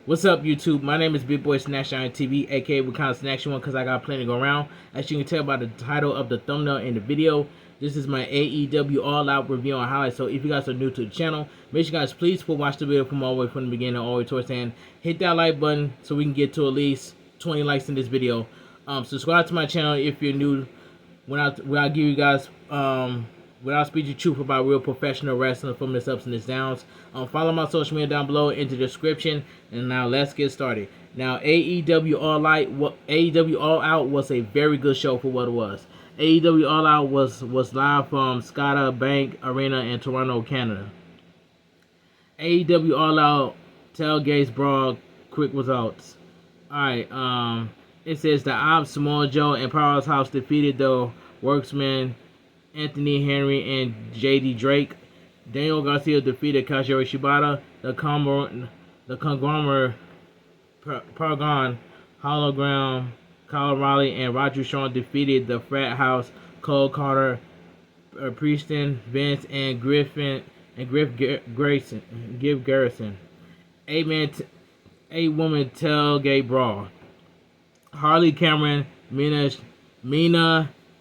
What's up, YouTube? My name is Bigboysnacksjonytv, aka we kind of snacks one because I got plenty to go around. As you can tell by the title of the thumbnail in the video, this is my AEW All Out review on highlights. So if you guys are new to the channel, make sure you guys please watch the video from all the way from the beginning all the way towards the end. Hit that like button so we can get to at least 20 likes in this video. Subscribe to my channel if you're new. When I give you guys when I speak the truth about real professional wrestling from its ups and its downs. Follow my social media down below in the description. And now let's get started. Now AEW All Out was a very good show for what it was. AEW All Out was live from Scotiabank Arena in Toronto, Canada. AEW All Out tailgates brawl, quick results. Alright, it says the Ops, Samoa Joe, and Powerhouse defeated the Worksmen, Anthony Henry, and JD Drake. Daniel Garcia defeated Kazuchika Shibata. The Conglomerate, Paragon, Hologram, Kyle Riley, and Roger Strong defeated the Frat House, Cole Carter, Preston, Vince, and Griff Garrison. Eight-woman tailgate brawl. Harley Cameron, Mina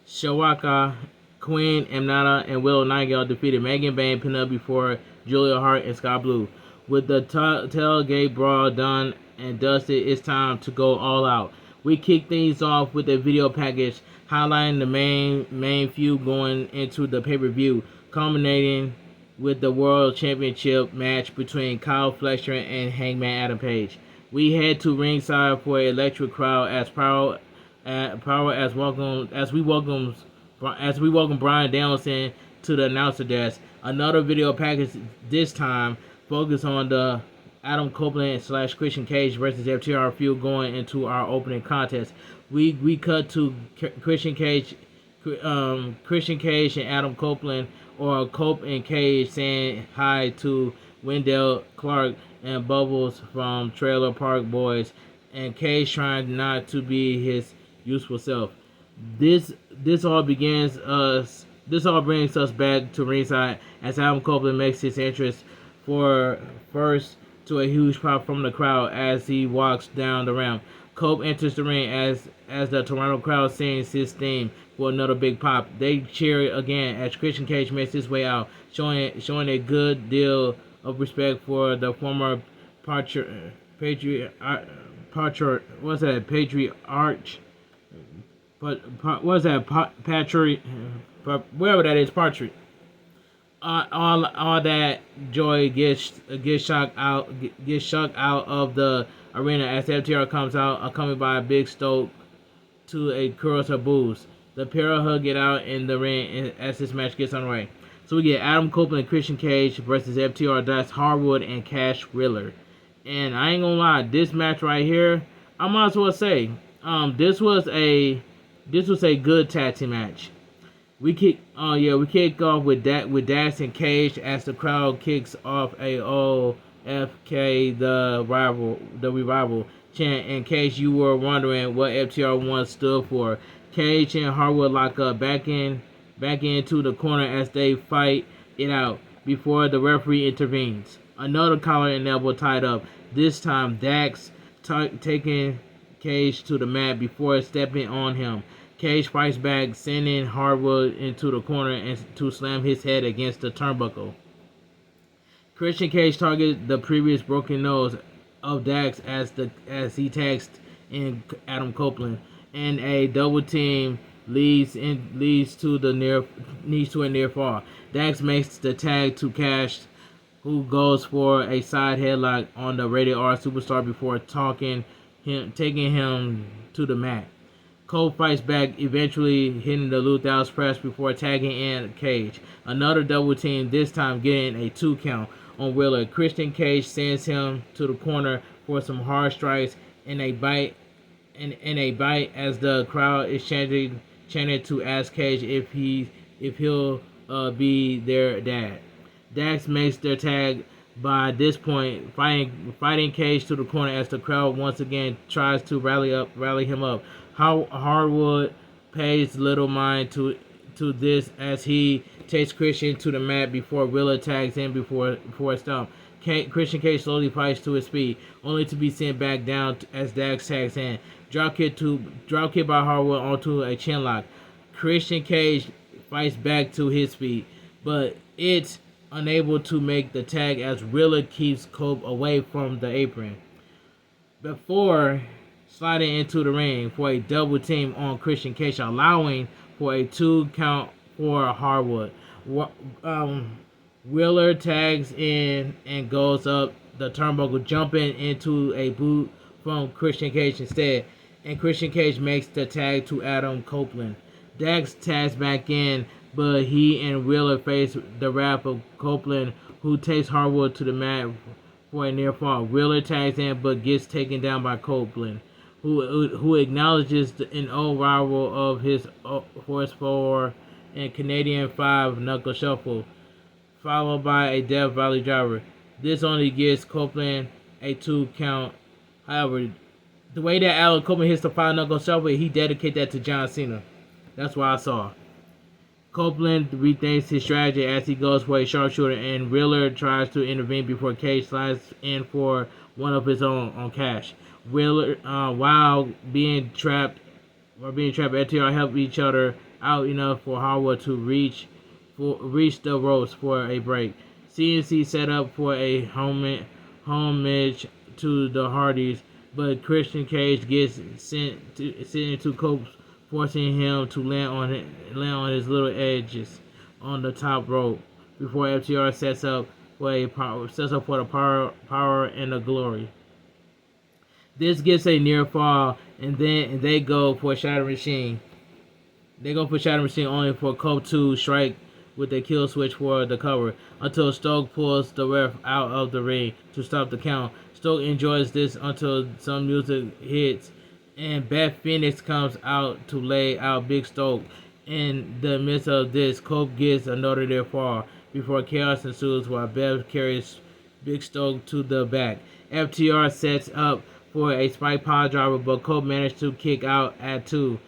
Shawaka, Queen Amnata, and Willow Nightingale defeated Megan Bayne, Penelope Ford, Julia Hart, and Sky Blue. With the tailgate brawl done and dusted, it's time to go all out. We kick things off with a video package highlighting the main feud going into the pay-per-view, culminating with the World Championship match between Kyle Fletcher and Hangman Adam Page. We head to ringside for an electric crowd as we welcome Brian Danielson to the announcer desk. Another video package, this time focus on the Adam Copeland / Christian Cage versus FTR feud going into our opening contest. We cut to Christian Cage and Adam Copeland, or Cope and Cage, saying hi to Wendell Clark and Bubbles from Trailer Park Boys, and Cage trying not to be his useful self. This all brings us back to ringside as Adam Copeland makes his entrance for first to a huge pop from the crowd as he walks down the ramp. Cope enters the ring as the Toronto crowd sings his theme for another big pop. They cheer again as Christian Cage makes his way out, showing a good deal of respect for the former patriarch. But what's that? Patrick, wherever that is, Patrick. All that joy gets shocked out of the arena as FTR comes out, accompanied by a big stoke to a chorus of boos. The pair hug it out in the ring as this match gets underway. So we get Adam Copeland and Christian Cage versus FTR, Dax Harwood, and Cash Wheeler. And I ain't gonna lie, this match right here, I might as well say, this was a good tag team match. We kick off with Dax and Cage as the crowd kicks off a OFK the revival chant. In case you were wondering what FTR once stood for, Cage and Harwood lock up back into the corner as they fight it out before the referee intervenes. Another collar and elbow tied up. This time Dax taking Cage to the mat before stepping on him. Cage fights back, sending Harwood into the corner and to slam his head against the turnbuckle. Christian Cage targets the previous broken nose of Dax as he tags in Adam Copeland, and a double team leads to a near fall. Dax makes the tag to Cash, who goes for a side headlock on the Rated R superstar before taking him to the mat. Cole fights back, eventually hitting the Luthouse press before tagging in Cage. Another double team, this time getting a 2 count on Wheeler. Christian Cage sends him to the corner for some hard strikes and a bite as the crowd is chanted to ask Cage if he'll be their dad. Dax makes their tag by this point, fighting Cage to the corner as the crowd once again tries to rally him up. Harwood pays little mind to this as he takes Christian to the mat before Willa tags in before a stomp. Christian Cage slowly fights to his feet, only to be sent back down as Dax tags in. Dropkick by Harwood onto a chinlock. Christian Cage fights back to his feet, but it's unable to make the tag as Wheeler keeps Cope away from the apron before sliding into the ring for a double team on Christian Cage, allowing for a 2 count for Harwood. Wheeler tags in and goes up the turnbuckle, jumping into a boot from Christian Cage instead, and Christian Cage makes the tag to Adam Copeland. Dax tags back in, but he and Wheeler face the wrath of Copeland, who takes Harwood to the mat for a near fall. Wheeler tags in, but gets taken down by Copeland, who acknowledges an old rival of his Force 4 and Canadian 5 knuckle shuffle, followed by a Death Valley driver. This only gives Copeland a 2 count. However, the way that Alan Copeland hits the 5 knuckle shuffle, he dedicated that to John Cena. That's what I saw. Copeland rethinks his strategy as he goes for a sharpshooter, and Wheeler tries to intervene before Cage slides in for one of his own on Cash. Wheeler, while being trapped, FTR help each other out enough for Harwood to reach the ropes for a break. CNC set up for a homage to the Hardys, but Christian Cage gets sent into Cope's, forcing him to land on his little edges on the top rope before FTR sets up for the power and the glory. This gets a near fall, and then they go for Shatter Machine. Only for Cope to strike with a kill switch for the cover until Stoke pulls the ref out of the ring to stop the count. Stoke enjoys this until some music hits, and Beth Phoenix comes out to lay out Big Stoke. In the midst of this, Cope gets another near fall before chaos ensues while Beth carries Big Stoke to the back. FTR sets up for a spike pile driver, but Cope managed to kick out at 2.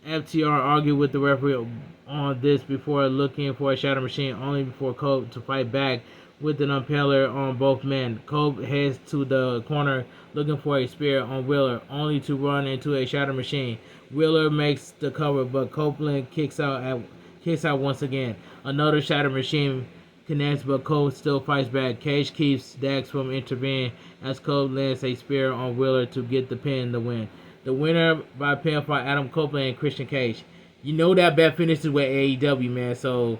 FTR argued with the referee on this before looking for a Shatter Machine, only for Cope to fight back with an impaler on both men. Cope heads to the corner looking for a spear on Wheeler, only to run into a Shatter Machine. Wheeler makes the cover, but Copeland kicks out once again. Another Shatter Machine connects, but Cope still fights back. Cage keeps Dax from intervening as Cope lands a spear on Wheeler to get the pin to win. The winner by pinfall, Adam Copeland and Christian Cage. You know that Beth finishes with AEW, man. So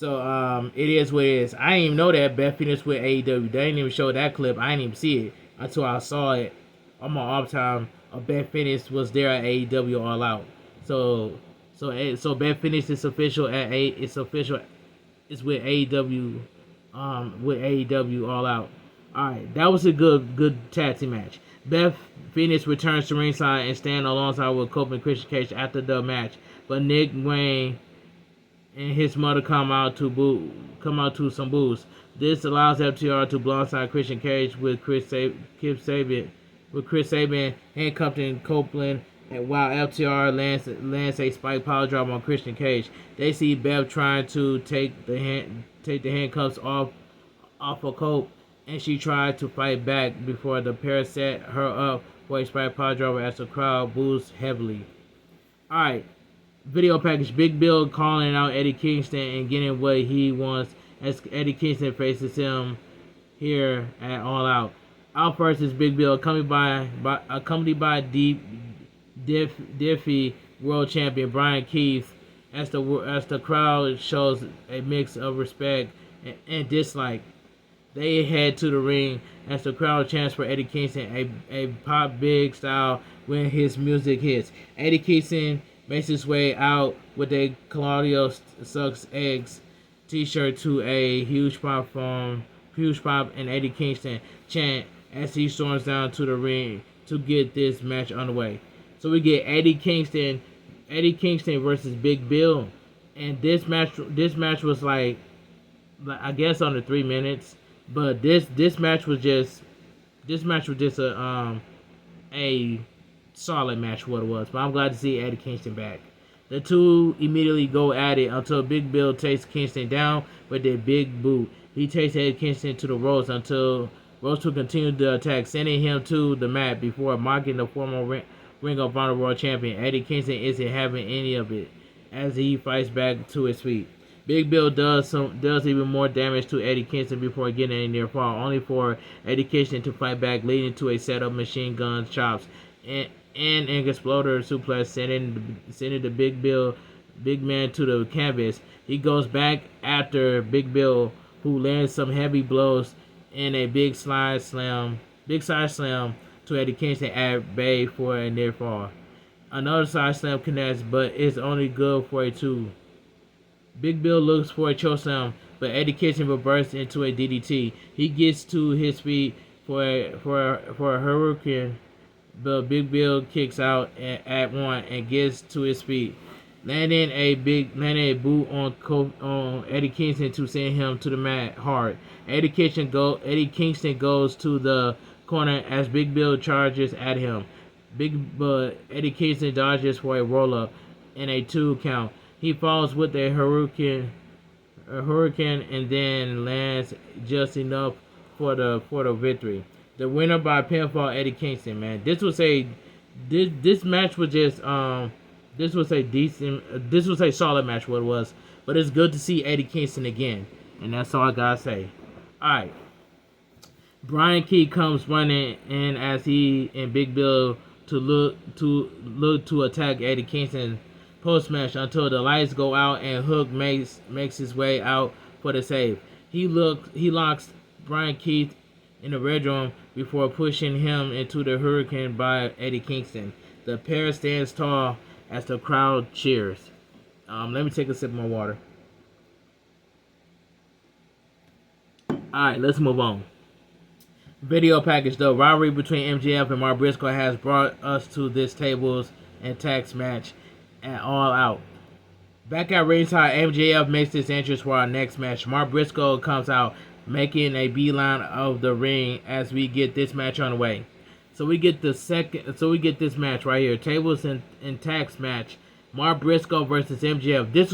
it is what it is. I didn't even know that Beth finished with AEW. They didn't even show that clip. I didn't even see it until I saw it on my off time. Beth Phoenix was there at AEW All Out. So Beth Phoenix is official at It's official. It's with AEW. With AEW All Out. All right, that was a good tag team match. Beth Phoenix returns to ringside and stand alongside with Cope and Christian Cage after the match, but Nick Wayne and his mother come out to some boos. This allows FTR to blindside Christian Cage with Chris Sabin handcuffed in Copeland, and while FTR lands a spike pile driver on Christian Cage. They see Beth trying to take the handcuffs off of Cope, and she tried to fight back before the pair set her up for a spike pile driver as the crowd boos heavily. Alright, video package. Big Bill calling out Eddie Kingston and getting what he wants as Eddie Kingston faces him here at All Out. Out first is Big Bill, accompanied by Diffie World Champion Brian Keith, as the crowd shows a mix of respect and dislike. They head to the ring as the crowd chants for Eddie Kingston, a pop big style when his music hits. Eddie Kingston makes his way out with a Claudio Sucks Eggs t-shirt to a huge pop and Eddie Kingston chant as he storms down to the ring to get this match underway. So we get Eddie Kingston versus Big Bill, and this match was like I guess under 3 minutes. But this match was just a solid match for what it was. But I'm glad to see Eddie Kingston back. The two immediately go at it until Big Bill takes Kingston down with a big boot. He takes Eddie Kingston to the ropes until Rose will continue the attack, sending him to the mat before mocking the former Ring of Honor World Champion. Eddie Kingston isn't having any of it as he fights back to his feet. Big Bill does even more damage to Eddie Kingston before getting a near fall, only for Eddie Kingston to fight back, leading to a set of machine gun chops and an exploder suplex, sending the big man to the canvas. He goes back after Big Bill, who lands some heavy blows and a big side slam to Eddie Kingston at bay for a near fall. Another side slam connects, but it's only good for a 2. Big Bill looks for a chokeslam, but Eddie Kingston reverses into a DDT. He gets to his feet for a hurricane, but Big Bill kicks out at 1 and gets to his feet, landing a boot on Eddie Kingston to send him to the mat hard. Eddie Kingston goes to the corner as Big Bill charges at him. But Eddie Kingston dodges for a roll up and a 2 count. He falls with a hurricane, and then lands just enough for the victory. The winner by pinfall, Eddie Kingston. Man, this match was just this was a solid match. What it was, but it's good to see Eddie Kingston again, and that's all I gotta say. All right, Brian Key comes running in as he and Big Bill to look to attack Eddie Kingston post-match until the lights go out and Hook makes his way out for the save. He locks Brian Keith in the red room before pushing him into the hurricane by Eddie Kingston. The pair stands tall as the crowd cheers. Let me take a sip of my water. Alright, let's move on. Video package. The rivalry between MJF and Mark Briscoe has brought us to this tables and tax match at All Out. Back at ringside, MJF makes his entrance for our next match. Mark Briscoe comes out, making a beeline of the ring as we get this match on the way. So we get this match right here, tables and tax match. Mark Briscoe versus MJF. This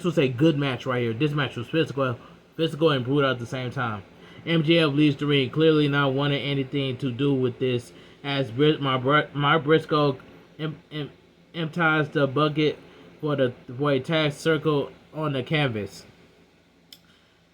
was a good match right here. This match was physical and brutal at the same time. MJF leaves the ring, clearly not wanting anything to do with this, as Mark Briscoe empties the bucket for a tag circle on the canvas.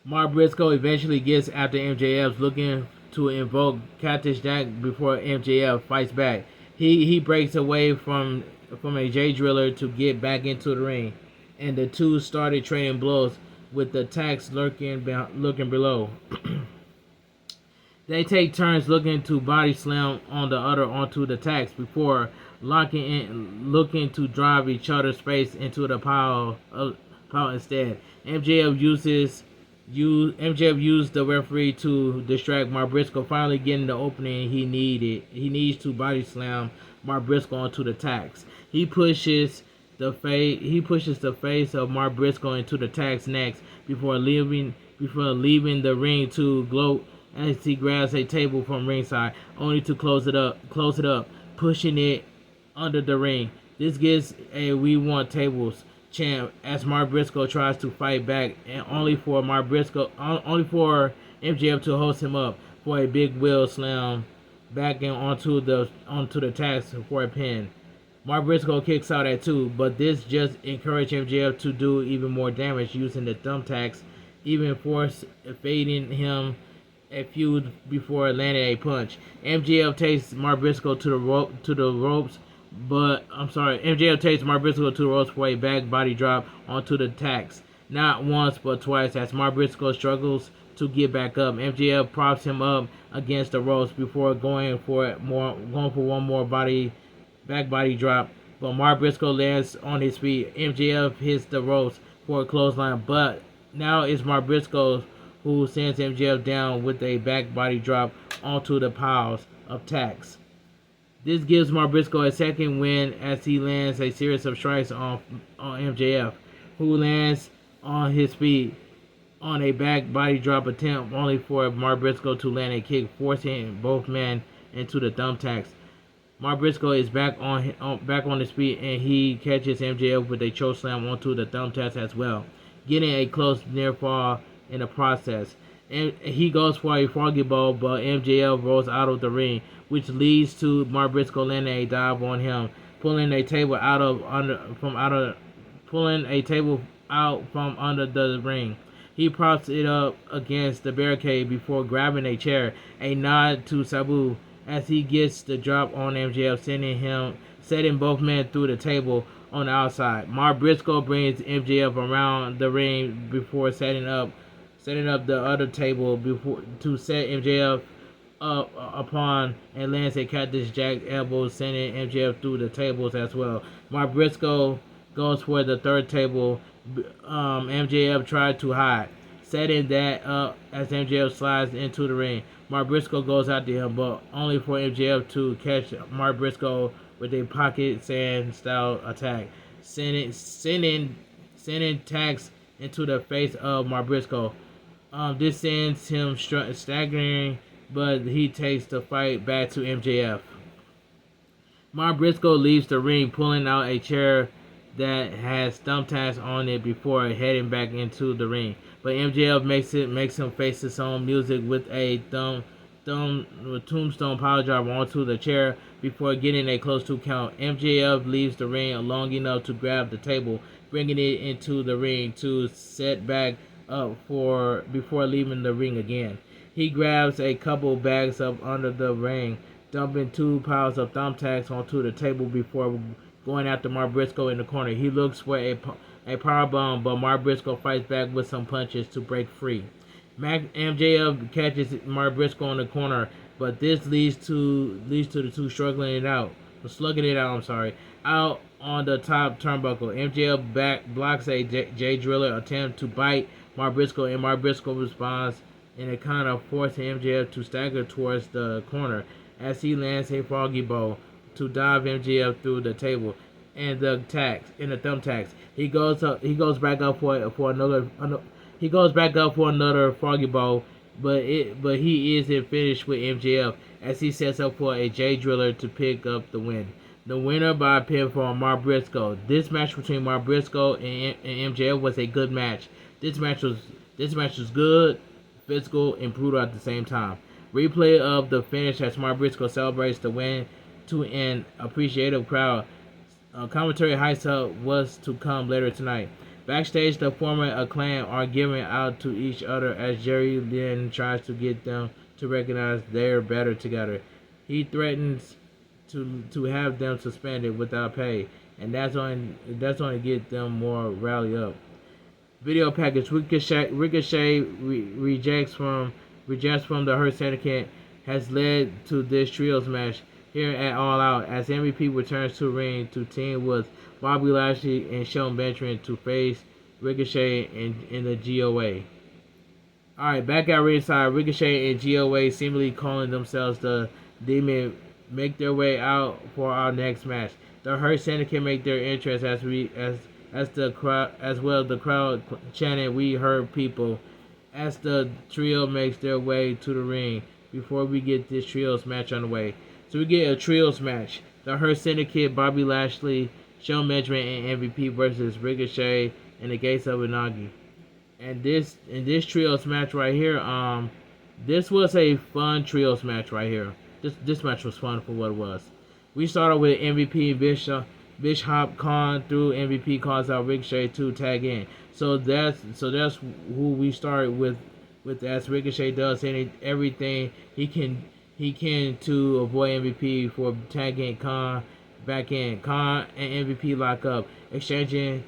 Mark Briscoe eventually gets after MJF, looking to invoke Cactus Jack before MJF fights back. He breaks away from a J Driller to get back into the ring, and the two started trading blows with the tax lurking below. They take turns looking to body slam on the other onto the tax before looking to drive each other's face into the pile instead. MJF used the referee to distract Mark Briscoe, finally getting the opening he needed. He needs to body slam Mark Briscoe onto the tax. He pushes the face of Mark Briscoe into the tax next before leaving the ring to gloat as he grabs a table from ringside, only to close it up, pushing it under the ring. This gets a "We Want Tables" chant as Mark Briscoe tries to fight back, and only for MJF to host him up for a big wheel slam back and onto the tax for a pin. Mark Briscoe kicks out at 2, but this just encouraged MJF to do even more damage using the thumbtacks, even force fading him a few before landing a punch. MJF takes Mark Briscoe to the ropes for a back body drop onto the tacks. Not once but twice as Mark Briscoe struggles to get back up. MJF props him up against the ropes before going for one more back body drop. But Mark Briscoe lands on his feet. MJF hits the ropes for a clothesline, but now it's Mark Briscoe who sends MJF down with a back body drop onto the piles of tacks. This gives Mark Briscoe a second win as he lands a series of strikes on MJF, who lands on his feet on a back body drop attempt, only for Mark Briscoe to land a kick, forcing both men into the thumbtacks. Mark Briscoe is back on his feet, and he catches MJF with a chokeslam onto the thumbtacks as well, getting a close near fall in the process. And he goes for a froggy bowl, but MJF rolls out of the ring, which leads to Mark Briscoe landing a dive on him, pulling a table out from under the ring. He props it up against the barricade before grabbing a chair, a nod to Sabu as he gets the drop on MJF, setting both men through the table on the outside. Mark Briscoe brings MJF around the ring before setting up the other table before to set MJF up upon and lands a Cactus Jack elbow, sending MJF through the tables as well. Mark Briscoe goes for the third table. MJF tried to hide, setting that up as MJF slides into the ring. Mark Briscoe goes after him, but only for MJF to catch Mark Briscoe with a pocket sand style attack, sending tacks into the face of Mark Briscoe. This sends him staggering, but he takes the fight back to MJF. Mark Briscoe leaves the ring, pulling out a chair that has thumbtacks on it before heading back into the ring. But MJF makes him face his own music with a tombstone piledriver onto the chair before getting a close 2 count. MJF leaves the ring long enough to grab the table, bringing it into the ring to set back up before leaving the ring again. He grabs a couple bags up under the ring, dumping 2 piles of thumbtacks onto the table before going after Mark Briscoe in the corner. He looks for a powerbomb, but Mark Briscoe fights back with some punches to break free. MJF catches Mark Briscoe in the corner, but this leads to the two slugging it out. Out on the top turnbuckle. MJF blocks a J Driller attempt to bite Mark Briscoe, and Mark Briscoe responds in a kind of forcing MJF to stagger towards the corner as he lands a froggy bowl to dive MJF through the table and the thumbtacks. He goes back up for another froggy bowl, but he isn't finished with MJF as he sets up for a J Driller to pick up the win. The winner by pinfall, Mark Briscoe. This match between Mark Briscoe and MJF was a good match. This match was good, physical, and brutal at the same time. Replay of the finish as Mark Briscoe celebrates the win to an appreciative crowd. Commentary hypes up what's to come later tonight. Backstage, the former Acclaim are giving out to each other as Jerry Lynn tries to get them to recognize they're better together. He threatens to have them suspended without pay, and that's going to get them more rally up. Video package: Ricochet rejects from the Hurt Syndicate has led to this trios match here at All Out as MVP returns to ring to team with Bobby Lashley and Shelton Benjamin to face Ricochet in the GOA. Alright, back at ringside, Ricochet and GOA, seemingly calling themselves the Demon, make their way out for our next match. The Hurt Syndicate make their entrance the crowd chanting "We heard people" as the trio makes their way to the ring before we get this trios match on the way. So we get a trios match. The Hurt Syndicate, Bobby Lashley, Shelton Benjamin, and MVP versus Ricochet and the Gates of Inagi. And this trios match right here, this was a fun trios match right here. This match was fun for what it was. We started with MVP Bishop Khan through MVP calls out Ricochet to tag in. So that's who we started with as Ricochet does everything he can to avoid MVP for tagging Khan back in. Khan and MVP lock up, exchanging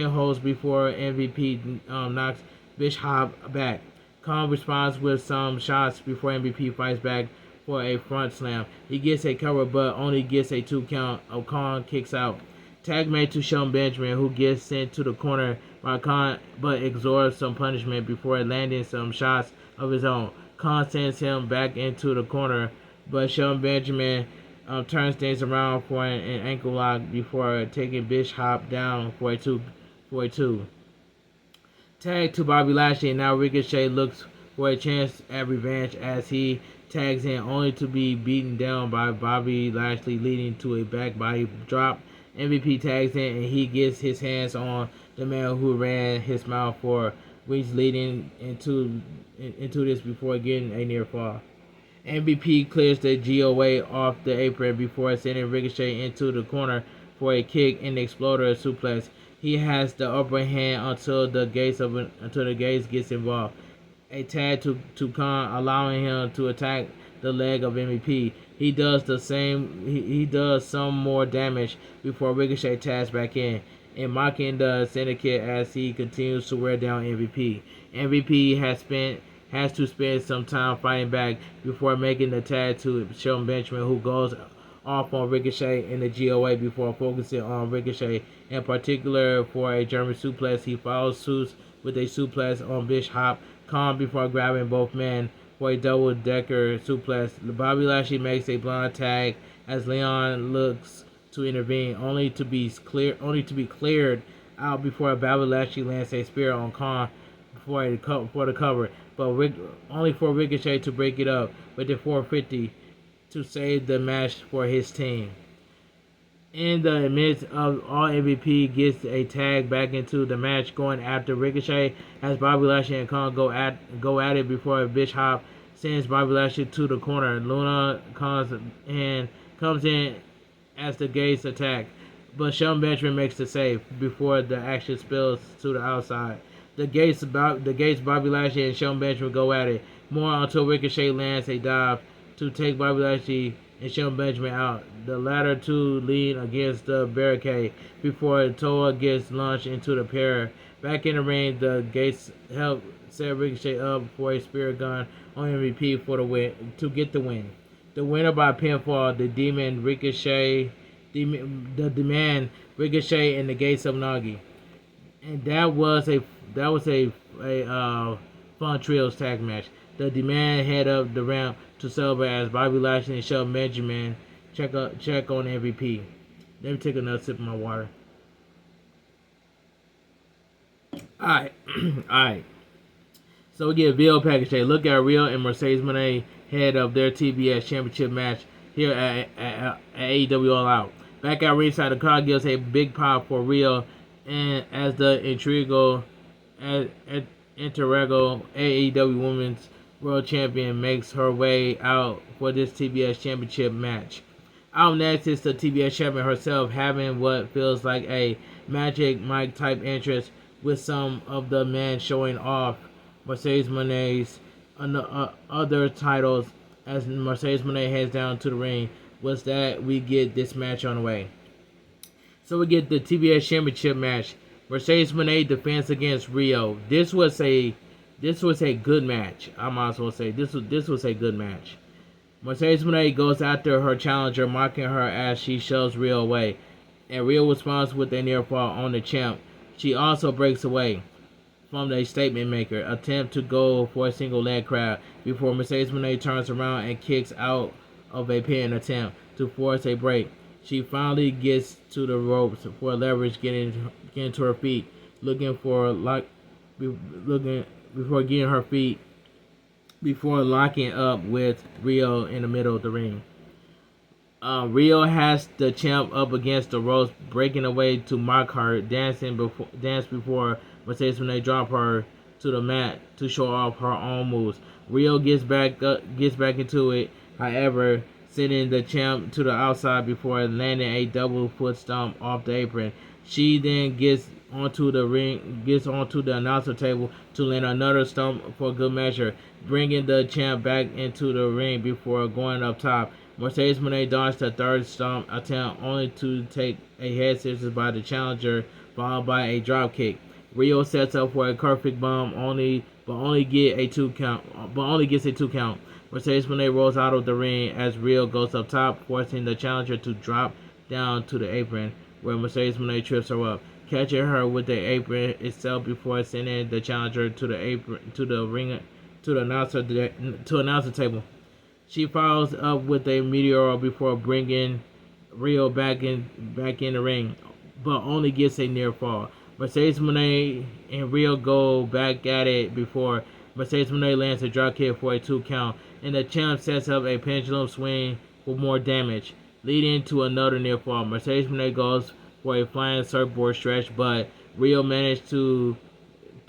holds before MVP knocks Bishop back. Khan responds with some shots before MVP fights back for a front slam. He gets a cover but only gets a 2 count. Khan kicks out. Tag made to Shelton Benjamin, who gets sent to the corner by Khan but absorbs some punishment before landing some shots of his own. Khan sends him back into the corner, but Shelton Benjamin turns things around for an ankle lock before taking Bishop down for a two. Tag to Bobby Lashley, and now Ricochet looks for a chance at revenge as he tags in only to be beaten down by Bobby Lashley, leading to a back body drop. MVP tags in and he gets his hands on the man who ran his mouth for weeks leading into this before getting a near fall. MVP clears the GOA off the apron before sending Ricochet into the corner for a kick and exploder suplex. He has the upper hand until the gaze gets involved. A tag to Khan, allowing him to attack the leg of MVP. He does the same. He does some more damage before Ricochet tags back in and mocking the syndicate as he continues to wear down MVP. MVP has to spend some time fighting back before making the tag to Shelton Benjamin, who goes off on Ricochet in the GOA before focusing on Ricochet, in particular for a German suplex. He follows suit with a suplex on Bishop Khan before grabbing both men for a double-decker suplex. Bobby Lashley makes a blind tag as Leon looks to intervene, only to be cleared out before Bobby Lashley lands a spear on Khan for the cover, but only for Ricochet to break it up with the 450 to save the match for his team. In the midst of all, MVP gets a tag back into the match, going after Ricochet as Bobby Lashley and Khan go at it before Bishop sends Bobby Lashley to the corner. Luna comes in as the Gates attack, but Shelton Benjamin makes the save before the action spills to the outside. The Gates, Bobby Lashley, and Shelton Benjamin go at it more until Ricochet lands a dive to take Bobby Lashley and Shelton Benjamin out. The latter two lean against the barricade before Toa gets launched into the pair. Back in the ring, the Gates help set Ricochet up for a spear gun on MVP for the win to get the win. The winner by pinfall, the Demon Ricochet, the Demand Ricochet, and the Gates of Nagi. And that was a fun trios tag match. The Demand head up the ramp to celebrate as Bobby Lashley and Shelton Benjamin check on MVP. Let me take another sip of my water. Alright. Alright. So we get Bill package. Look at Rio and Mercedes Moné head of their TBS championship match here at AEW All Out. Back at ringside, the crowd gives a big pop for Rio, and as the Intrigo Interregal AEW Women's World Champion makes her way out for this TBS Championship match. Out next is the TBS Champion herself, having what feels like a Magic Mike type entrance, with some of the men showing off Mercedes Moné's other titles. As Mercedes Moné heads down to the ring, was that we get this match on the way. So we get the TBS Championship match. Mercedes Moné defense against Rio. This was a good match. I might as well say this was a good match. Mercedes Moné goes after her challenger, mocking her as she shoves Rio away, and Rio responds with a near fall on the champ. She also breaks away from the statement maker, attempt to go for a single leg crab before Mercedes Moné turns around and kicks out of a pin attempt to force a break. She finally gets to the ropes for leverage, getting to her feet, before getting her feet before locking up with Rio in the middle of the ring. Rio has the champ up against the ropes, breaking away to mock her, dance before Mercedes Moné drop her to the mat to show off her own moves. Rio gets back into it, however, sending the champ to the outside before landing a double foot stomp off the apron. She then gets onto the announcer table to land another stomp for good measure, bringing the champ back into the ring before going up top. Mercedes Moné dodged the third stomp attempt, only to take a head scissors by the challenger, followed by a drop kick. Rio sets up for a perfect bomb, but only gets a 2 count. Mercedes Moné rolls out of the ring as Rio goes up top, forcing the challenger to drop down to the apron, where Mercedes Moné trips her up, catching her with the apron itself before sending the challenger to the announcer table. She follows up with a meteor before bringing Rio back in the ring, but only gets a near fall. Mercedes Moné and Rio go back at it before Mercedes Moné lands a drop kick for a 2 count, and the champ sets up a pendulum swing for more damage, leading to another near fall. Mercedes Moné goes for a flying surfboard stretch, but Rio managed to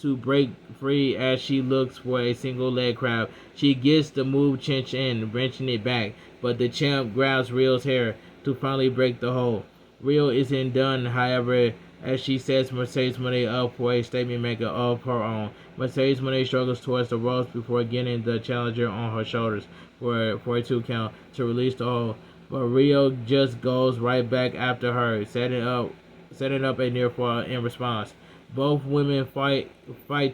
break free as she looks for a single leg crab. She gets the move cinch in, wrenching it back, but the champ grabs Rio's hair to finally break the hold. Rio isn't done, however, as she sets Mercedes Moné up for a statement maker of her own. Mercedes Moné struggles towards the ropes before getting the challenger on her shoulders for a 2 count to release the hold, but Rio just goes right back after her, setting up a near fall in response. Both women fight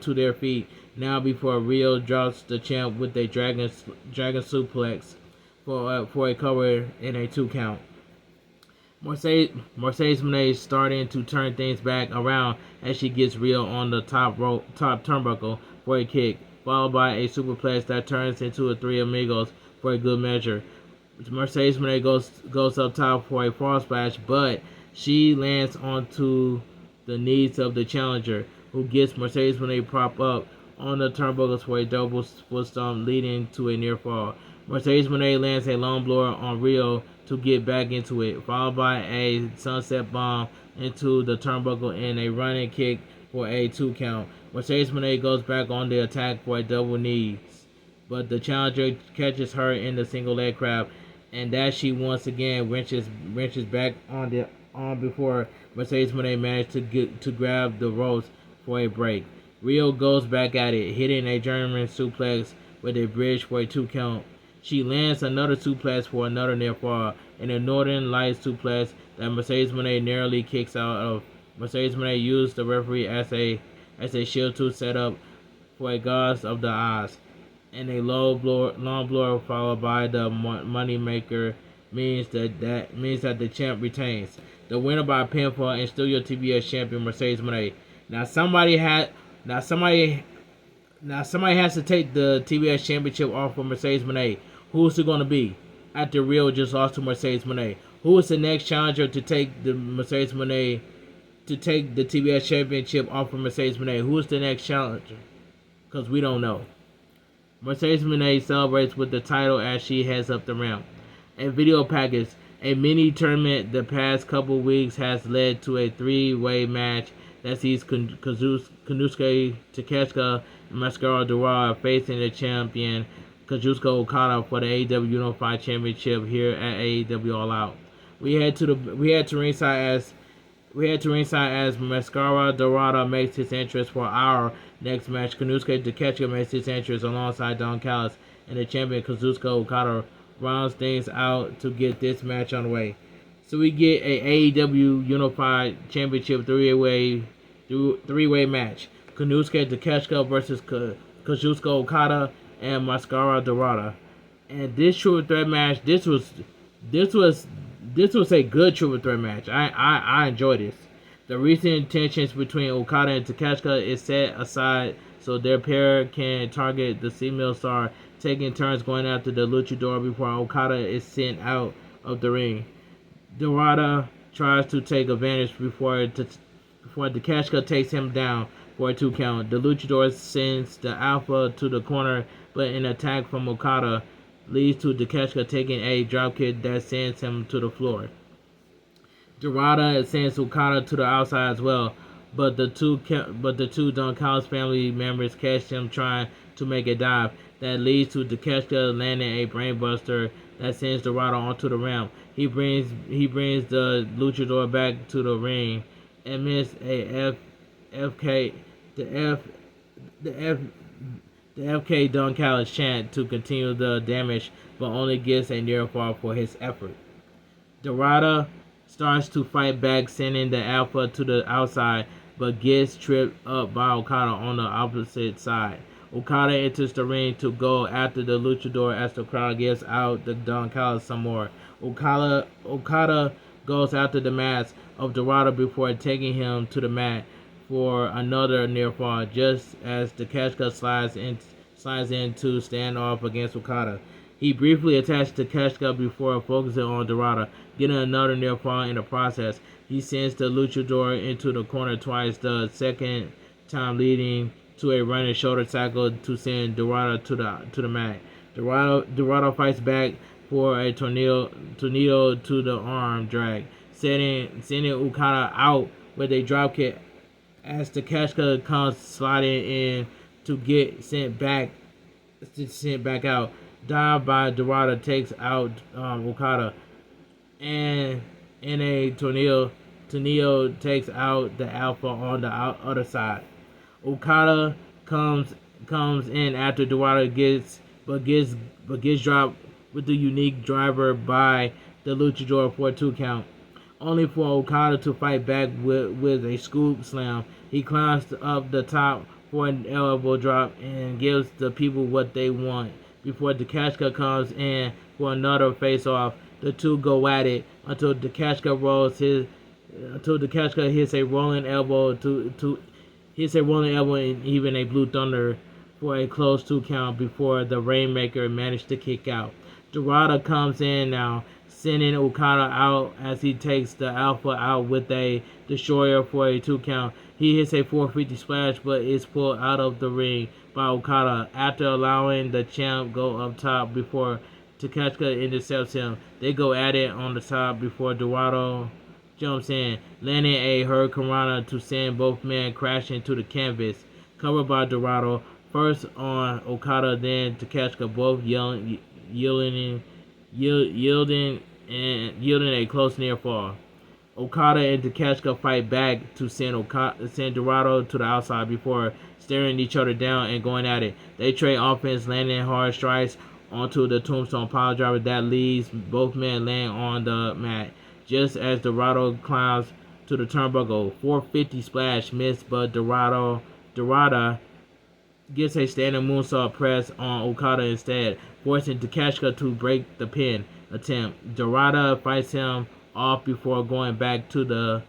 to their feet now before Rio drops the champ with a dragon suplex for a cover in a 2 count. Mercedes Moné is starting to turn things back around as she gets Rio on the top turnbuckle for a kick, followed by a superplex that turns into a Three Amigos for a good measure. Mercedes Moné goes up top for a fall splash, but she lands onto the knees of the challenger, who gets Mercedes Moné prop up on the turnbuckles for a double foot stomp, leading to a near fall. Mercedes Moné lands a long blower on Rio to get back into it, followed by a sunset bomb into the turnbuckle and a running kick for a 2 count. Mercedes Moné goes back on the attack for a double knees, but the challenger catches her in the single leg crab, and that she once again wrenches back on before Mercedes Moné managed to grab the ropes for a break. Rio goes back at it, hitting a German suplex with a bridge for a 2 count. She lands another suplex for another near fall, and a Northern Lights suplex that Mercedes Moné narrowly kicks out of. Mercedes Moné used the referee as a shield to set up for a Gods of the Oz, and a long blower followed by the moneymaker means that the champ retains. The winner by pinfall and still your TBS champion Mercedes Moné. Now somebody has to take the TBS championship off of Mercedes Moné. Who's it going to be? After Rio just lost to Mercedes Moné, who is the next challenger to take the TBS championship off of Mercedes Moné? Who is the next challenger? Because we don't know. Mercedes Moné celebrates with the title as she heads up the ramp. A video package. A mini tournament the past couple weeks has led to a 3-way match that sees Konosuke Takeshita and Mascara Dorada facing the champion Kazuchika Okada for the AEW Unified Championship here at AEW All Out. We head to ringside as Mascara Dorada makes his entrance for our next match. Konosuke Takeshita makes his entrance alongside Don Callis, and the champion Kazuchika Okada rounds things out to get this match on the way. So we get a AEW Unified Championship three-way match. Konosuke Takeshita versus Kazuchika Okada and Mascara Dorada. And this triple threat match, this was a good triple threat match. I enjoyed this. The recent tensions between Okada and Takeshita is set aside so their pair can target the female star, taking turns going after the luchador before Okada is sent out of the ring. Dorada tries to take advantage before Takeshita takes him down for a 2 count. The luchador sends the Alpha to the corner, but an attack from Okada leads to Takeshita taking a dropkick that sends him to the floor. Dorada sends Okada to the outside as well, but the two Don Callis family members catch him trying to make a dive that leads to Takeshita landing a brainbuster that sends Dorada onto the ramp. He brings the luchador back to the ring and missed a the FK Don Callis chant to continue the damage, but only gets a near fall for his effort. Dorada starts to fight back, sending the Alpha to the outside, but gets tripped up by Okada on the opposite side. Okada enters the ring to go after the luchador as the crowd gets out the Don Callis some more. Okada goes after the mask of Dorada before taking him to the mat for another near fall, just as Takeshita slides in to stand off against Okada. He briefly attacks Takeshita before focusing on Dorada, getting another near fall in the process. He sends the luchador into the corner twice, the second time leading to a running shoulder tackle to send Dorada to the mat. Dorada fights back for a tornado to the arm drag, sending Okada out with a dropkick as Takeshita comes sliding in to get sent back out. Dive by Dorada takes out Okada, and in a tornado takes out the Alpha on the other side. Okada comes in after Dorada gets dropped with the unique driver by the Luchador for a 2 count, only for Okada to fight back with a scoop slam. He climbs up the top for an elbow drop and gives the people what they want before Takeshita comes in for another face-off. The two go at it until Takeshita hits a rolling elbow and even a Blue Thunder for a close 2 count before the Rainmaker managed to kick out. Dorada comes in now, sending Okada out as he takes the Alpha out with a Destroyer for a 2 count. He hits a 450 splash but is pulled out of the ring by Okada after allowing the champ go up top before Takeshita intercepts him. They go at it on the top before Dorado jumps in, landing a Hurricanrana to send both men crashing to the canvas. Covered by Dorado, first on Okada, then Takeshita, both yielding a close near fall. Okada and Takeshita fight back to send Dorado to the outside before staring each other down and going at it. They trade offense, landing hard strikes onto the Tombstone Piledriver that leaves both men laying on the mat. Just as Dorado climbs to the turnbuckle, 450 splash missed, but Dorada gets a standing moonsault press on Okada instead, forcing Takeshita to break the pin attempt. Dorada fights him off before going back to the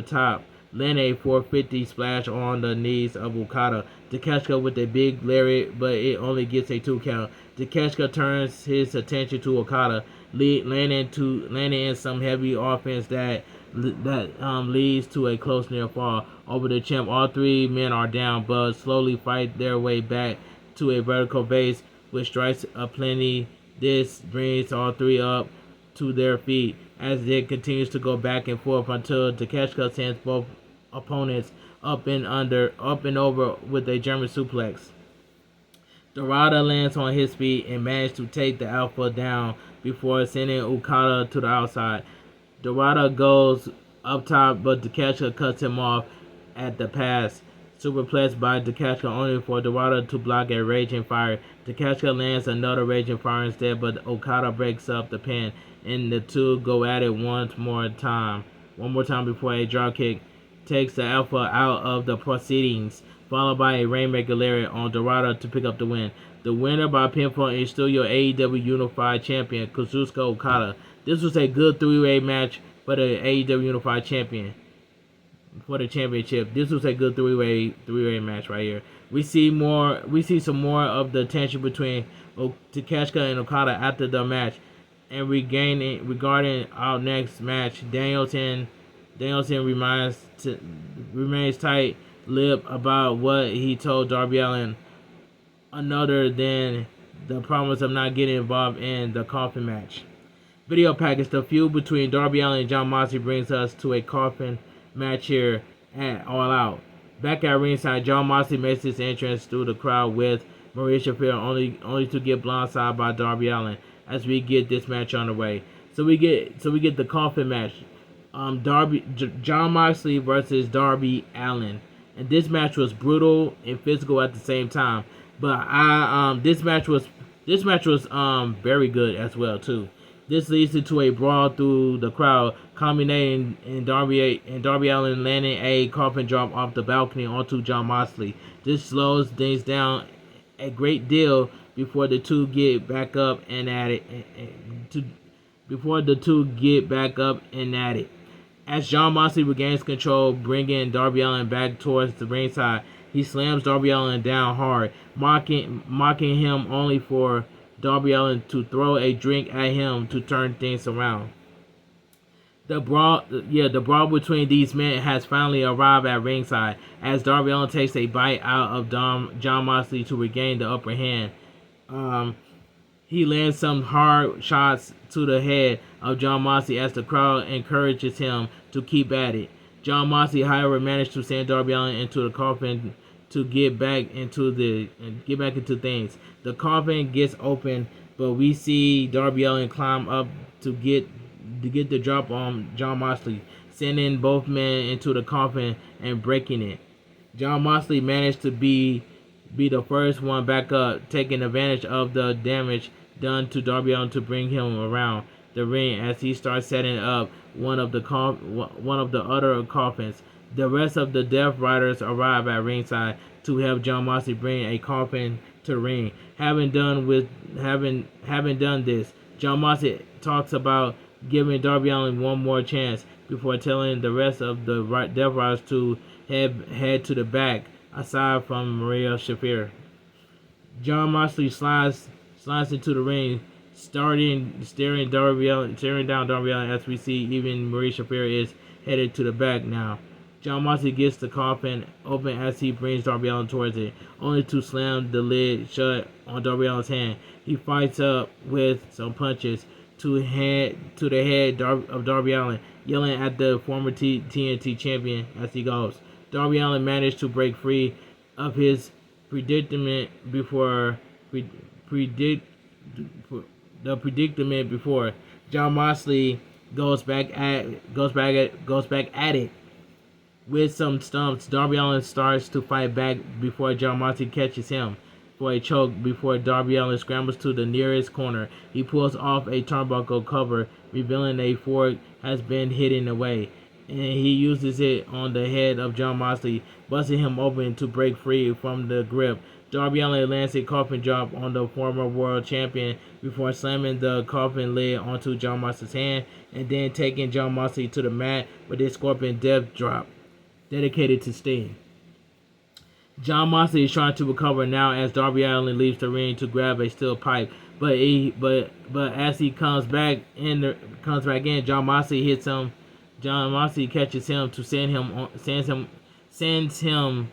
top, landing a 450 splash on the knees of Okada. Takeshita with a big lariat, but it only gets a 2 count. Takeshita turns his attention to Okada, landing in some heavy offense that leads to a close near fall over the champ. All three men are down, but slowly fight their way back to a vertical base with strikes aplenty. This brings all three up to their feet as it continues to go back and forth until Takeshita sends both opponents up and over with a German suplex. Dorada lands on his feet and manages to take the Alpha down before sending Okada to the outside. Dorada goes up top, but Takeshita cuts him off at the pass. Superplexed by Takeshita only for Dorada to block a Raging Fire. Takeshita lands another Raging Fire instead, but Okada breaks up the pin, and the two go at it one more time before a dropkick takes the Alpha out of the proceedings, followed by a Rainmaker Lariat on Dorada to pick up the win. The winner by pinfall is still your AEW Unified Champion, Kazuchika Okada. This was a good three-way match for the AEW Unified Champion for the championship. This was a good three-way match right here. We see some more of the tension between Takeshita and Okada after the match. And regarding our next match, Danielson remains tight-lipped about what he told Darby Allin, other than the promise of not getting involved in the coffin match. Video package: the feud between Darby Allin and Jon Moxley brings us to a coffin match here at All Out. Back at ringside, Jon Moxley makes his entrance through the crowd with Maurice Fair, only to get blindsided by Darby Allin as we get this match on the way. So we get the coffin match. Jon Moxley versus Darby Allin, and this match was brutal and physical at the same time. But this match was very good as well too. This leads into a brawl through the crowd, culminating in Darby Allin landing a coffin drop off the balcony onto Jon Moxley. This slows things down a great deal before the two get back up and at it. As Jon Moxley regains control, bringing Darby Allin back towards the ringside, he slams Darby Allin down hard, mocking him, only for Darby Allin to throw a drink at him to turn things around. The brawl between these men has finally arrived at ringside as Darby Allin takes a bite out of Jon Moxley to regain the upper hand. He lands some hard shots to the head of Jon Moxley as the crowd encourages him to keep at it. Jon Moxley, however, managed to send Darby Allin into the coffin to get back into things. The coffin gets open, but we see Darby Allin climb up to get the drop on Jon Moxley, sending both men into the coffin and breaking it. Jon Moxley managed to be the first one back up, taking advantage of the damage done to Darby Allin to bring him around the ring as he starts setting up one of the other coffins. The rest of the Death Riders arrive at ringside to help Jon Moxley bring a coffin to the ring. Having done this, Jon Moxley talks about giving Darby Allin one more chance before telling the rest of the Death Riders to head to the back, aside from Maria Shafir. Jon Moxley slides into the ring, staring down Darby Allin as we see even Maria Shafir is headed to the back now. Jon Moxley gets the coffin open as he brings Darby Allin towards it, only to slam the lid shut on Darby Allin's hand. He fights up with some punches to the head of Darby Allin, yelling at the former TNT champion as he goes. Darby Allin managed to break free of his predicament before. Jon Moxley goes back at it with some stumps. Darby Allin starts to fight back before Jon Moxley catches him for a choke before Darby Allin scrambles to the nearest corner. He pulls off a turnbuckle cover, revealing a fork has been hidden away, and he uses it on the head of Jon Moxley, busting him open to break free from the grip. Darby Allin lands a coffin drop on the former world champion before slamming the coffin lid onto Jon Moxley's hand and then taking Jon Moxley to the mat with a Scorpion Death Drop dedicated to Sting. Jon Moxley is trying to recover now as Darby Allin leaves the ring to grab a steel pipe, but as he comes back in, Jon Moxley hits him. Jon Moxley catches him to sends him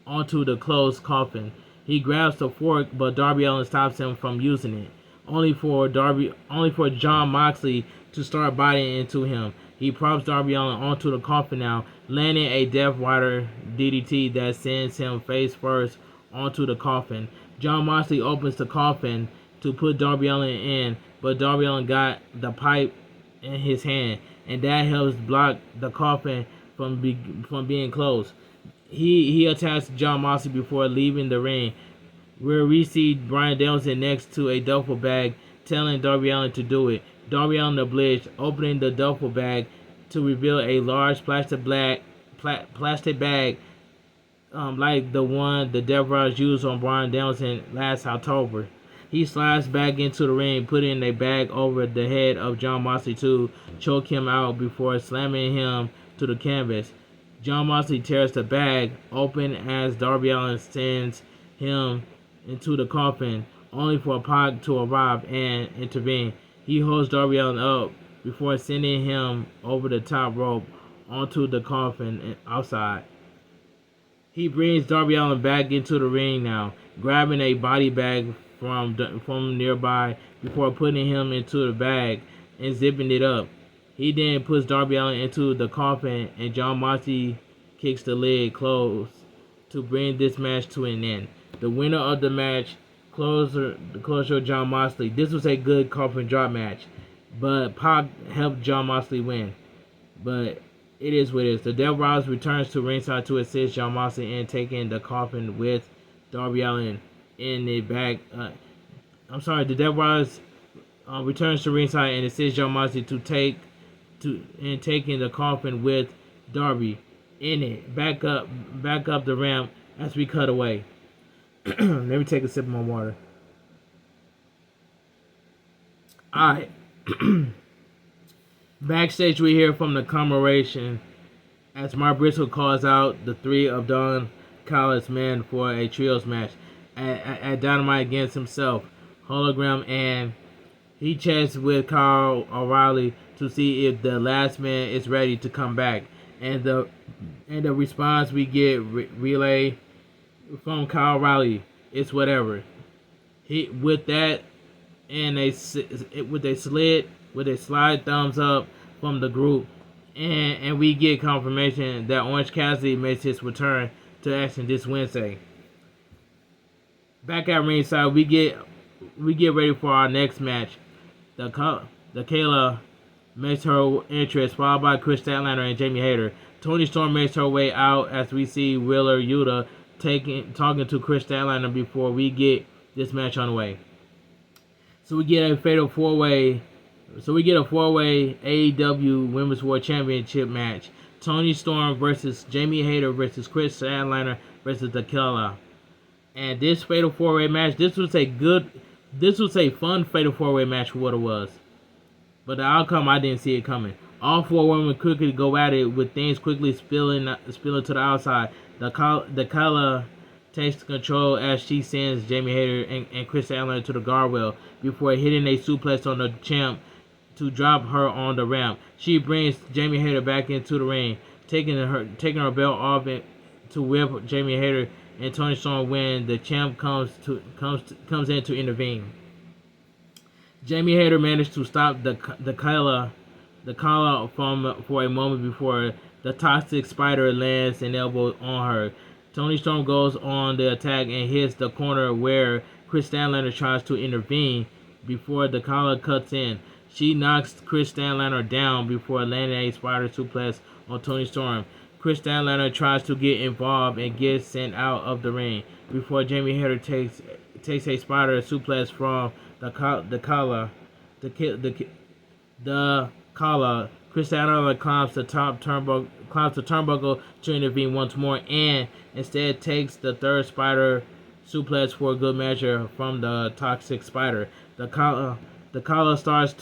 onto the closed coffin. He grabs the fork, but Darby Allin stops him from using it, only for Jon Moxley to start biting into him. He props Darby Allin onto the coffin now, landing a Death Rider DDT that sends him face first onto the coffin. Jon Moxley opens the coffin to put Darby Allin in, but Darby Allin got the pipe in his hand, and that helps block the coffin from being closed. He attacks Jon Moxley before leaving the ring, where we see Bryan Danielson next to a duffel bag, telling Darby Allin to do it. Darby Allin obliged, opening the duffel bag to reveal a large plastic bag like the one the Death Riders used on Bryan Danielson last October. He slides back into the ring, putting a bag over the head of Jon Moxley to choke him out before slamming him to the canvas. Jon Moxley tears the bag open as Darby Allin sends him into the coffin, only for Pac to arrive and intervene. He holds Darby Allin up before sending him over the top rope onto the coffin and outside. He brings Darby Allin back into the ring now, grabbing a body bag from nearby before putting him into the bag and zipping it up. He then puts Darby Allin into the coffin, and Jon Moxley kicks the lid closed to bring this match to an end. The winner of the match, the closure of Jon Moxley. This was a good coffin drop match, but Pac helped Jon Moxley win. But it is what it is. The Death Riders returns to ringside to assist Jon Moxley in taking the coffin with Darby Allin in the back. The Death Riders returns to ringside and assists Jon Moxley taking the coffin with Darby in it. Back up the ramp as we cut away. Let me take a sip of my water. Alright. Backstage we hear from the commemoration as Mark Briscoe calls out the three of Don Callis' men for a trios match at Dynamite against himself, Hologram, and he chats with Kyle O'Reilly to see if the last man is ready to come back. And the response we get relay from Kyle O'Reilly is whatever. He with a slide thumbs up from the group, and we get confirmation that Orange Cassidy makes his return to action this Wednesday. Back at ringside, we get ready for our next match. The Kayla makes her entrance, followed by Chris Statlander and Jamie Hayter. Toni Storm makes her way out as we see Wheeler Yuta talking to Chris Statlander before we get this match on the way. So we get a fatal four-way AEW Women's World Championship match. Toni Storm versus Jamie Hayter versus Chris Statlander versus the Killer. And this fatal four-way match, this was a fun fatal four-way match for what it was. But the outcome, I didn't see it coming. All four women quickly go at it with things quickly spilling to the outside. The Killer takes control as she sends Jamie Hayter and Chris Statlander to the guardrail before hitting a suplex on the champ to drop her on the ramp. She brings Jamie Hayter back into the ring, taking her belt off to whip Jamie Hayter and Toni Storm when the champ comes in to intervene. Jamie Hayter managed to stop the collar for a moment before the Toxic Spider lands an elbow on her. Toni Storm goes on the attack and hits the corner where Chris Statlander tries to intervene before the collar cuts in. She knocks Chris Statlander down before landing a spider suplex on Toni Storm. Chris Statlander tries to get involved and gets sent out of the ring before Jamie Hayter takes a spider suplex from the collar. Chris Statlander climbs the turnbuckle to intervene once more, and instead takes the third spider suplex for a good measure from the Toxic Spider. The collar starts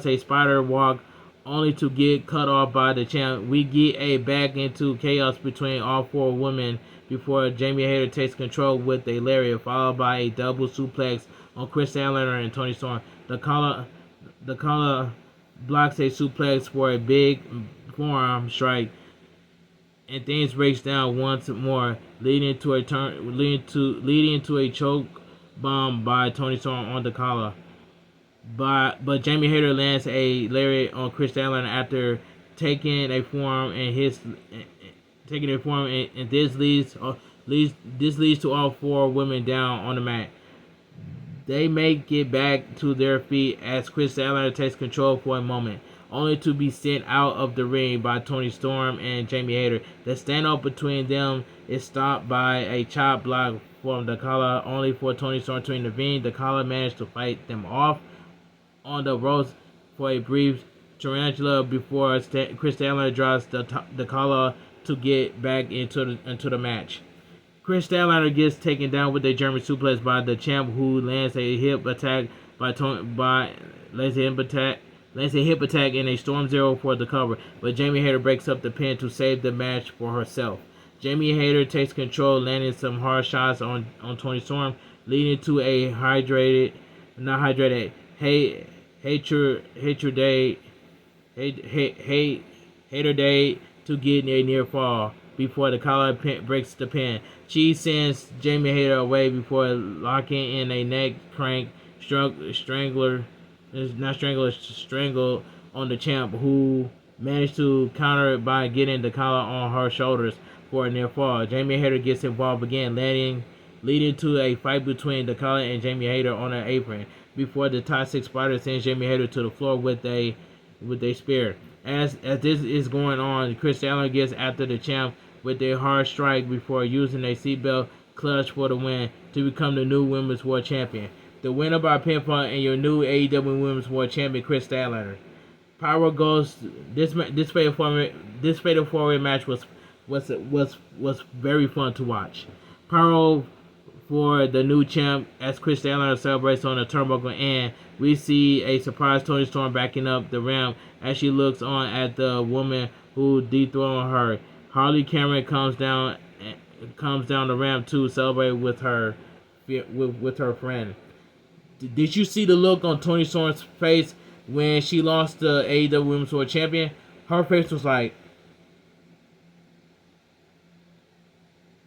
a spider walk, only to get cut off by the champ. We get a back into chaos between all four women before Jamie Hayter takes control with a lariat, followed by a double suplex on Chris Statlander and Toni Storm. The collar blocks a suplex for a big forearm strike, and things breaks down once more, leading to a choke bomb by Toni Storm on the collar. But Jamie Hayter lands a lariat on Chris Statlander after taking a forearm, and this leads to all four women down on the mat. They make it back to their feet as Chris Statlander takes control for a moment, only to be sent out of the ring by Toni Storm and Jamie Hayter. The standoff between them is stopped by a chop block from the collar, only for Toni Storm to intervene. The collar managed to fight them off on the ropes for a brief tarantula before Chris Statlander drops the collar to get back into the match. Chris Statlander gets taken down with a German suplex by the champ, who lands a hip attack lands a hip attack in a Storm Zero for the cover, but Jamie Hayter breaks up the pin to save the match for herself. Jamie Hayter takes control, landing some hard shots on Toni Storm, leading to a hater day to get a near fall before the collar breaks the pin. She sends Jamie Hayter away before locking in a neck crank strangle on the champ, who managed to counter it by getting the collar on her shoulders for a near fall. Jamie Hayter gets involved again, leading to a fight between the collar and Jamie Hayter on an apron before the Toxic Spider sends Jamie Hayter to the floor with a spear. As this is going on, Chris Statlander gets after the champ with a hard strike before using a seatbelt clutch for the win to become the new Women's World Champion. The winner by pinfall and your new AEW Women's World Champion, Chris Statlander. Power goes. This fatal four-way match was very fun to watch. Power for the new champ as Chris Statlander celebrates on the turnbuckle, and we see a surprise Toni Storm backing up the ramp as she looks on at the woman who dethroned her. Harley Cameron comes down the ramp to celebrate with her friend. Did you see the look on Toni Storm's face when she lost the AEW Women's World Champion? Her face was like,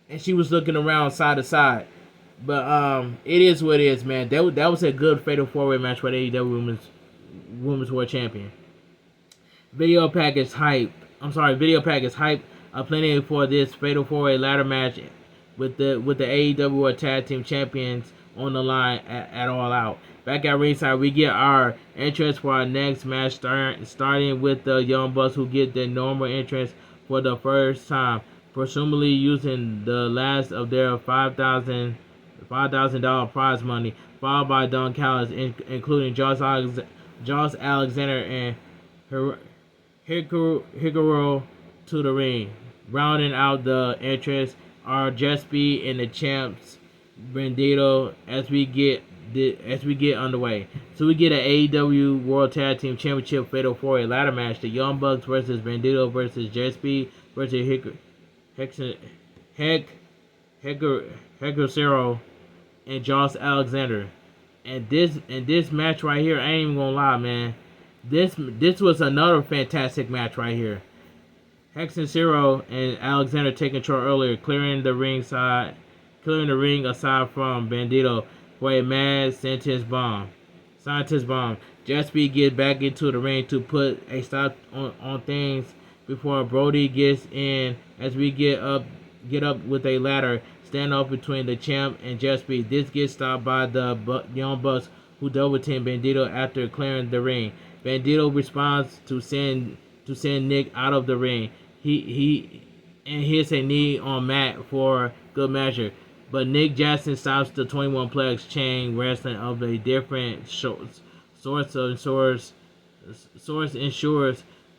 and she was looking around side to side. But it is what it is, man. That was a good fatal four-way match for the AEW Women's World Champion. Video package hype plenty for this Fatal 4-Way ladder match with the AEW World Tag Team Champions on the line at All Out. Back at ringside, we get our entrance for our next match, starting with the Young Bucks, who get their normal entrance for the first time, presumably using the last of their $5,000 prize money, followed by Don Callis, including Josh Alexander and Hikaru to the ring. Rounding out the entrance are Jespy and the champs Bandito as we get underway. So we get an AEW World Tag Team Championship Fatal 4-Way ladder match. The Young Bucks versus Bandito versus Jespy versus Hikaru and Josh Alexander. And this match right here, I ain't even gonna lie, man. This was another fantastic match right here. Hikaru and Alexander taking control earlier, clearing the ring aside from Bandito for a mad scientist bomb. Jespy gets back into the ring to put a stop on things before Brody gets in as we get up with a ladder standoff between the champ and Jespy. This gets stopped by the Young Bucks, who double team Bandito after clearing the ring. Bandito responds to send Nick out of the ring. He hits a knee on Matt for good measure, but Nick Jackson stops the 21-plex chain wrestling of a different source ensures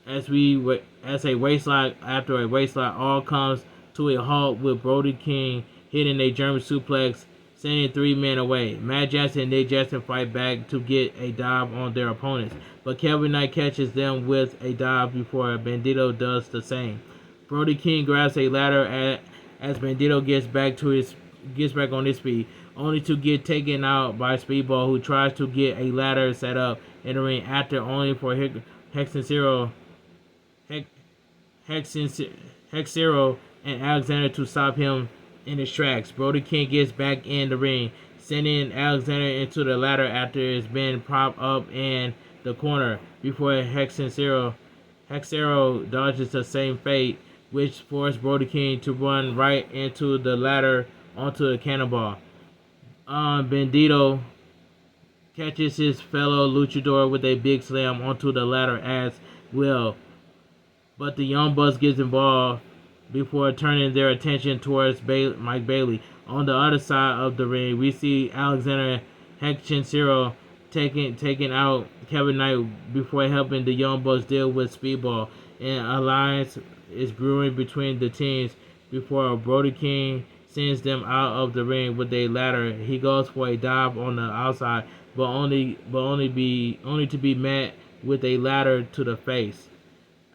as a waistlock after a waistlock all comes to a halt with Brody King hitting a German suplex, sending 3 men away. Matt Jackson and Nick Jackson fight back to get a dive on their opponents, but Kevin Knight catches them with a dive before Bandito does the same. Brody King grabs a ladder as Bandito gets back on his feet, only to get taken out by Speedball, who tries to get a ladder set up in the ring after only for Hexen Zero and Alexander to stop him in his tracks. Brody King gets back in the ring, sending Alexander into the ladder after it's been propped up in the corner before Hexen Zero dodges the same fate, which forced Brody King to run right into the ladder onto the cannonball. Bandito catches his fellow luchador with a big slam onto the ladder as well, but the Young Bucks gets involved before turning their attention towards Mike Bailey. On the other side of the ring, we see Alexander Hexen Zero taking out Kevin Knight before helping the Young Bucks deal with Speedball. An alliance is brewing between the teams before Brody King sends them out of the ring with a ladder. He goes for a dive on the outside, but only to be met with a ladder to the face.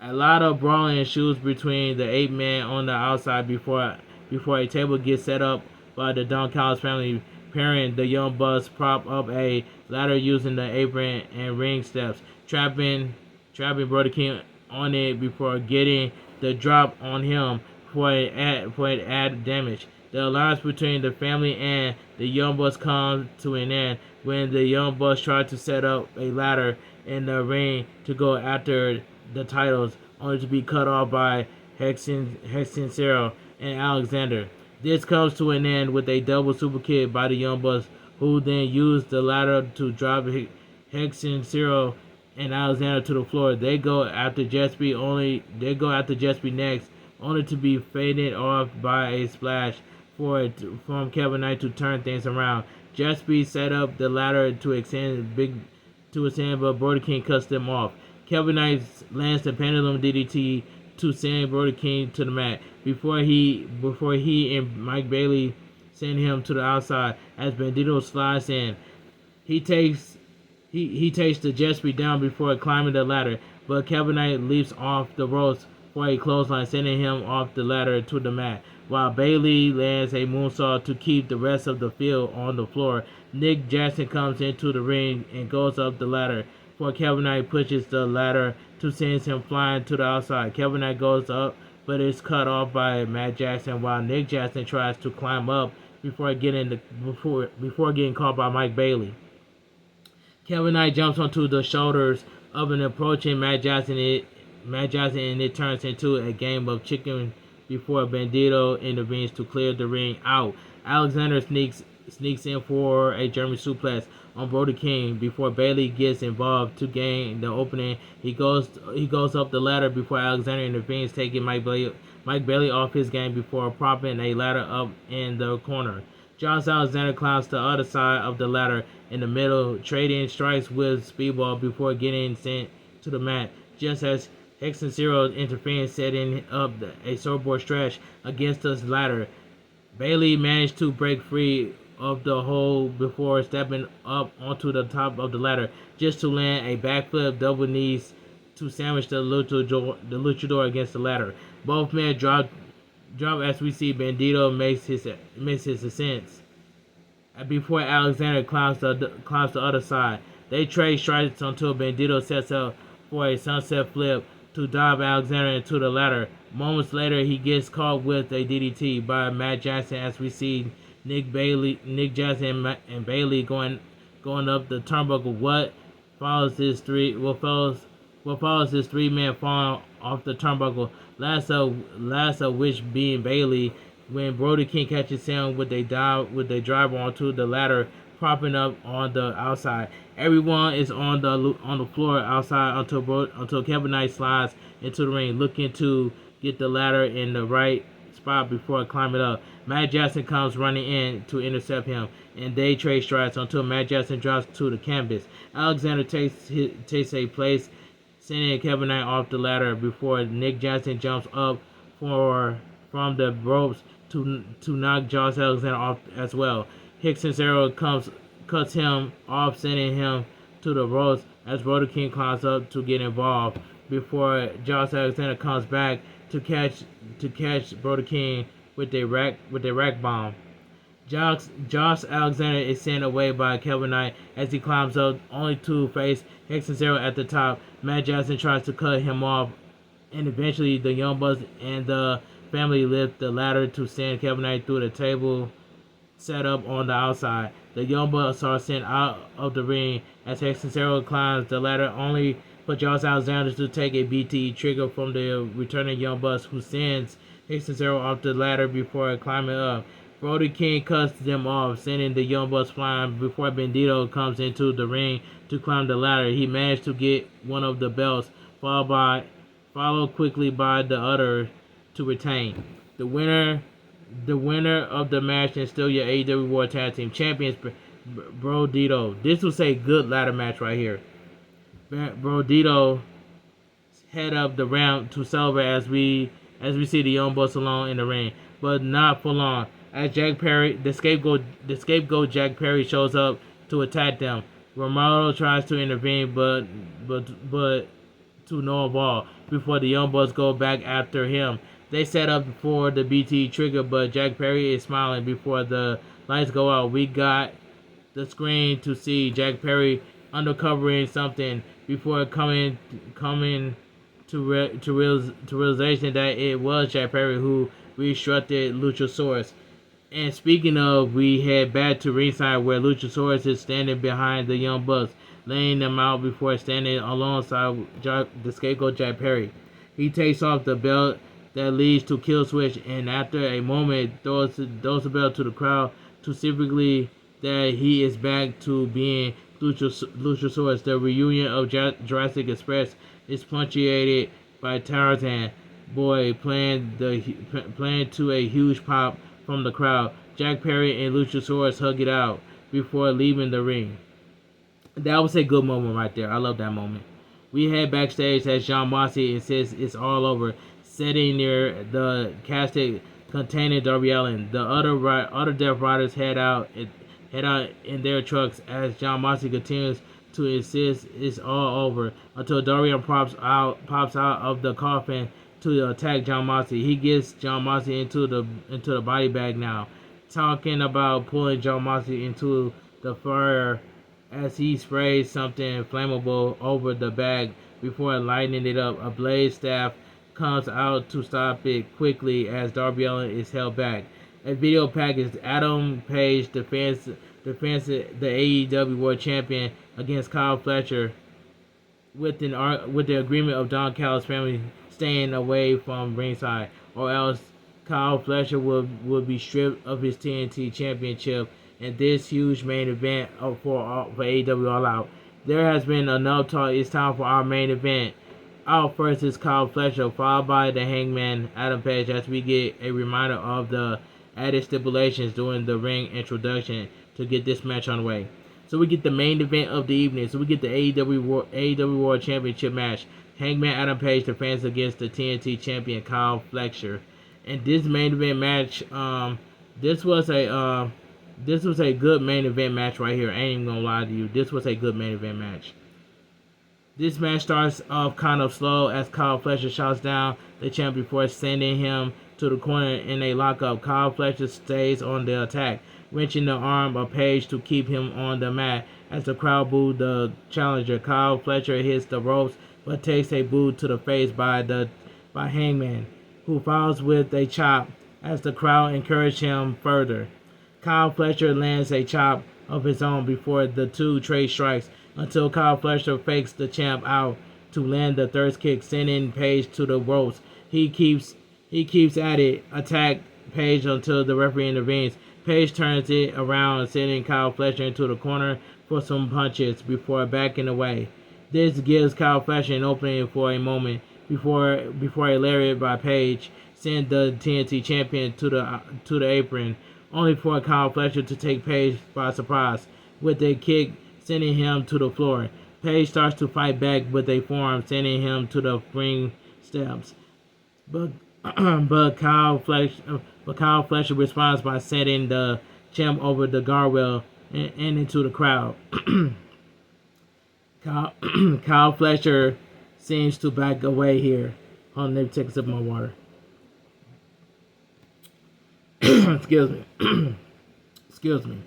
A lot of brawling ensues between the 8 men on the outside before a table gets set up by the Don Callis family, pairing the Young Bucks prop up a ladder using the apron and ring steps, trapping Brody King on it before getting the drop on him for an added damage. The alliance between the family and the Young Bucks comes to an end when the Young Bucks try to set up a ladder in the ring to go after the titles, only to be cut off by Hexen Zero and Alexander. This comes to an end with a double super kick by the Young Bucks, who then use the ladder to drop Hexen Zero and Alexander to the floor. They go after Jespy next, only to be faded off by a splash from Kevin Knight to turn things around. Jespy set up the ladder to extend, but Brody King cuts them off. Kevin Knight lands the pendulum DDT to send Brody King to the mat before he and Mike Bailey send him to the outside as Bandito slides in. He takes the Jespy down before climbing the ladder, but Kevin Knight leaps off the ropes for a clothesline, sending him off the ladder to the mat, while Bailey lands a moonsault to keep the rest of the field on the floor. Nick Jackson comes into the ring and goes up the ladder, before Kevin Knight pushes the ladder to send him flying to the outside. Kevin Knight goes up, but is cut off by Matt Jackson, while Nick Jackson tries to climb up before getting caught by Mike Bailey. Kevin Knight jumps onto the shoulders of an approaching Matt Jackson, and it turns into a game of chicken before Bandito intervenes to clear the ring out. Alexander sneaks in for a German suplex on Brody King before Bailey gets involved to gain the opening. He goes up the ladder before Alexander intervenes, taking Mike Bailey off his game before propping a ladder up in the corner. Josh Alexander climbs to the other side of the ladder in the middle, trading strikes with Speedball before getting sent to the mat. Just as Hex and Zero interferes, setting up a swordboard stretch against the ladder. Bailey managed to break free of the hold before stepping up onto the top of the ladder, just to land a backflip double knees to sandwich the luchador against the ladder. Both men drop as we see Bandito makes his ascent before Alexander climbs the other side. They trade strikes until Bandito sets up for a sunset flip to dive Alexander into the ladder. Moments later, he gets caught with a DDT by Matt Jackson as we see Nick Jackson and Bailey going up the turnbuckle. What follows this three-man fall off the turnbuckle, last of which being Bailey, when Brody King catches him with a driver onto the ladder, propping up on the outside. Everyone is on the floor outside until Kevin Knight slides into the ring, looking to get the ladder in the right spot before climbing up. Matt Jackson comes running in to intercept him, and they trade strikes until Matt Jackson drops to the canvas. Alexander takes a place, sending Kevin Knight off the ladder before Nick Jackson jumps up from the ropes to knock Josh Alexander off as well. Hicks and Zero cuts him off, sending him to the ropes as Brody King climbs up to get involved before Josh Alexander comes back to catch Brody King with a rack bomb. Josh Alexander is sent away by Kevin Knight as he climbs up, only to face Hex and Zero at the top. Matt Jackson tries to cut him off, and eventually the Young Bucks and the family lift the ladder to send Kevin Knight through the table set up on the outside. The Young Bucks are sent out of the ring as Hex and Zero climbs the ladder, only for Josh Alexander to take a BT trigger from the returning Young Bucks, who sends Hex and Zero off the ladder before climbing up. Brody King cuts them off, sending the Young Bucks flying before Bandito comes into the ring to climb the ladder. He managed to get one of the belts, followed quickly by the other to retain. The winner of the match and still your AEW World Tag Team Champions, Bandito. This was a good ladder match right here. Bandito head up the ramp to celebrate as we see the Young Bucks alone in the ring, but not for long. As the scapegoat Jack Perry shows up to attack them. Romero tries to intervene, but to no avail before the Young Bucks go back after him. They set up for the BT trigger, but Jack Perry is smiling before the lights go out. We got the screen to see Jack Perry undercovering something before coming to realization that it was Jack Perry who restructured Luchasaurus. And speaking of, we head back to ringside where Luchasaurus is standing behind the Young Bucks, laying them out before standing alongside the scapegoat Jack Perry. He takes off the belt that leads to Kill Switch, and after a moment throws the belt to the crowd to specifically that he is back to being Luchasaurus. The reunion of Jurassic Express is punctuated by Tarzan Boy playing to a huge pop from the crowd. Jack Perry and Luchasaurus hug it out before leaving the ring. That was a good moment right there. I love that moment. We head backstage as John Moxley insists it's all over, sitting near the casket containing Darby Allin. The other Death Riders head out in their trucks as John Moxley continues to insist it's all over until Darby pops out of the coffin to attack John Moxley. He gets John Moxley into the body bag now, talking about pulling John Moxley into the fire as he sprays something flammable over the bag before lighting it up. A blade staff comes out to stop it quickly as Darby Allin is held back. A video package: Adam Page defends the AEW World Champion against Kyle Fletcher with the agreement of Don Callis' family staying away from ringside, or else Kyle Fletcher will be stripped of his TNT Championship in this huge main event for AEW All Out. There has been enough talk. It's time for our main event. Out first is Kyle Fletcher, followed by the Hangman Adam Page, as we get a reminder of the added stipulations during the ring introduction to get this match on the way. So we get the main event of the evening. So we get the AEW World Championship match. Hangman Adam Page defends against the TNT champion Kyle Fletcher. And this main event match, this was a good main event match right here. I ain't even gonna lie to you. This was a good main event match. This match starts off kind of slow as Kyle Fletcher shouts down the champ before sending him to the corner in a lockup. Kyle Fletcher stays on the attack, wrenching the arm of Page to keep him on the mat as the crowd boos the challenger. Kyle Fletcher hits the ropes but takes a boot to the face by Hangman, who follows with a chop as the crowd encourages him further. Kyle Fletcher lands a chop of his own before the two trade strikes until Kyle Fletcher fakes the champ out to land the third kick, sending Page to the ropes. He keeps at it, attack Page until the referee intervenes. Page turns it around, sending Kyle Fletcher into the corner for some punches before backing away. This gives Kyle Fletcher an opening for a moment before a lariat by Page send the TNT champion to the apron, only for Kyle Fletcher to take Page by surprise with a kick, sending him to the floor. Page starts to fight back with a forearm, sending him to the ring steps. But Kyle Fletcher responds by setting the champ over the guardrail and into the crowd. Kyle Fletcher seems to back away here. Hold on, let me take a sip of my water. Excuse me.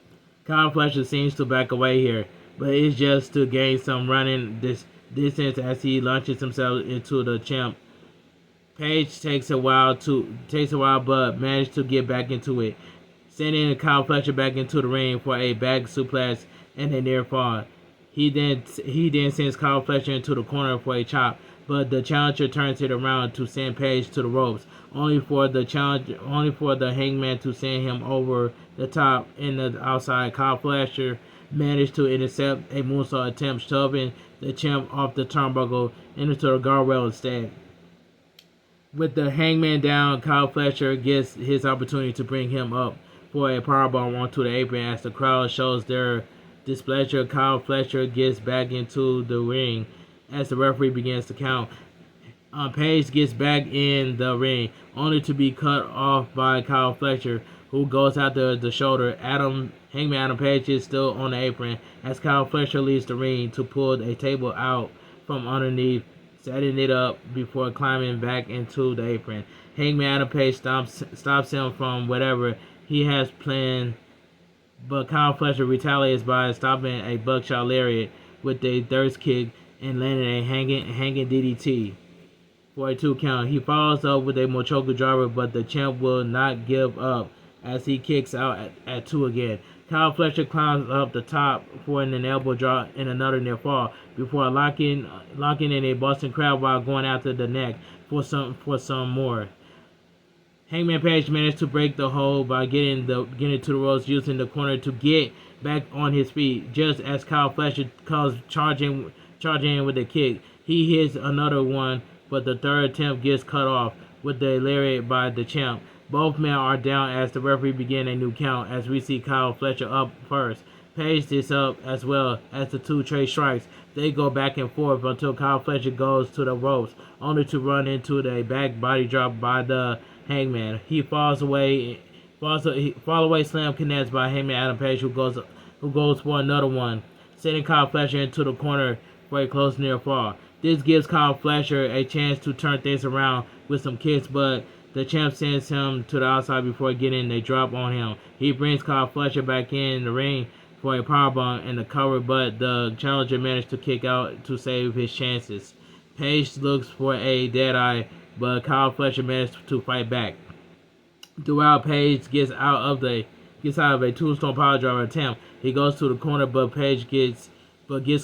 Kyle Fletcher seems to back away here, but it's just to gain some running distance as he launches himself into the champ. Page takes a while, but managed to get back into it, sending Kyle Fletcher back into the ring for a back suplex and a near fall. He then sends Kyle Fletcher into the corner for a chop, but the challenger turns it around to send Page to the ropes, only for the Hangman to send him over the top in the outside. Kyle Fletcher managed to intercept a moonsault attempt, shoving the champ off the turnbuckle into the guardrail instead. With the Hangman down, Kyle Fletcher gets his opportunity to bring him up for a powerbomb onto the apron. As the crowd shows their displeasure, Kyle Fletcher gets back into the ring as the referee begins to count. Page gets back in the ring, only to be cut off by Kyle Fletcher, who goes after the shoulder. Hangman Adam Page is still on the apron as Kyle Fletcher leaves the ring to pull a table out from underneath, setting it up before climbing back into the apron. Hangman Adam Page stops him from whatever he has planned, but Kyle Fletcher retaliates by stopping a buckshot lariat with a thirst kick and landing a hanging DDT for a 2 count. He follows up with a Mochoku driver, but the champ will not give up as he kicks out at 2 again. Kyle Fletcher climbs up the top for an elbow drop and another near fall before locking in a Boston crab while going after the neck for some more. Hangman Page managed to break the hold by getting to the ropes, using the corner to get back on his feet. Just as Kyle Fletcher comes charging in with a kick, he hits another one, but the third attempt gets cut off with the lariat by the champ. Both men are down as the referee begins a new count, as we see Kyle Fletcher up first. Page is up as well as the two trade strikes. They go back and forth until Kyle Fletcher goes to the ropes, only to run into the back body drop by the Hangman. He falls away slam connects by Hangman Adam Page, who goes for another one, sending Kyle Fletcher into the corner for a close near fall. This gives Kyle Fletcher a chance to turn things around with some kicks, but the champ sends him to the outside before getting a drop on him. He brings Kyle Fletcher back in the ring for a powerbomb and the cover, but the challenger managed to kick out to save his chances. Page looks for a deadeye, but Kyle Fletcher managed to fight back. Throughout, Page gets out of a tombstone powerbomb attempt. He goes to the corner, but Page gets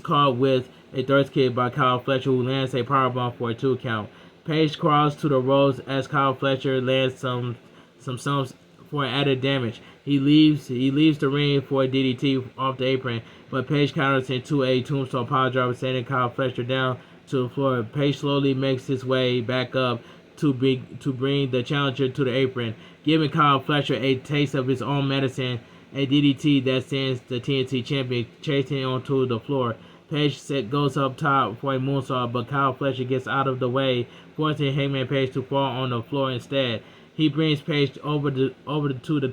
caught with a thirst kick by Kyle Fletcher, who lands a powerbomb for a 2 count. Page crawls to the ropes as Kyle Fletcher lands some some stumps for added damage. He leaves the ring for a DDT off the apron, but Page counters into a tombstone piledriver, sending Kyle Fletcher down to the floor. Page slowly makes his way back up to bring the challenger to the apron, giving Kyle Fletcher a taste of his own medicine, a DDT that sends the TNT champion chasing onto the floor. Page goes up top for a moonsault, but Kyle Fletcher gets out of the way, forcing Hangman Page to fall on the floor instead. He brings Page over to the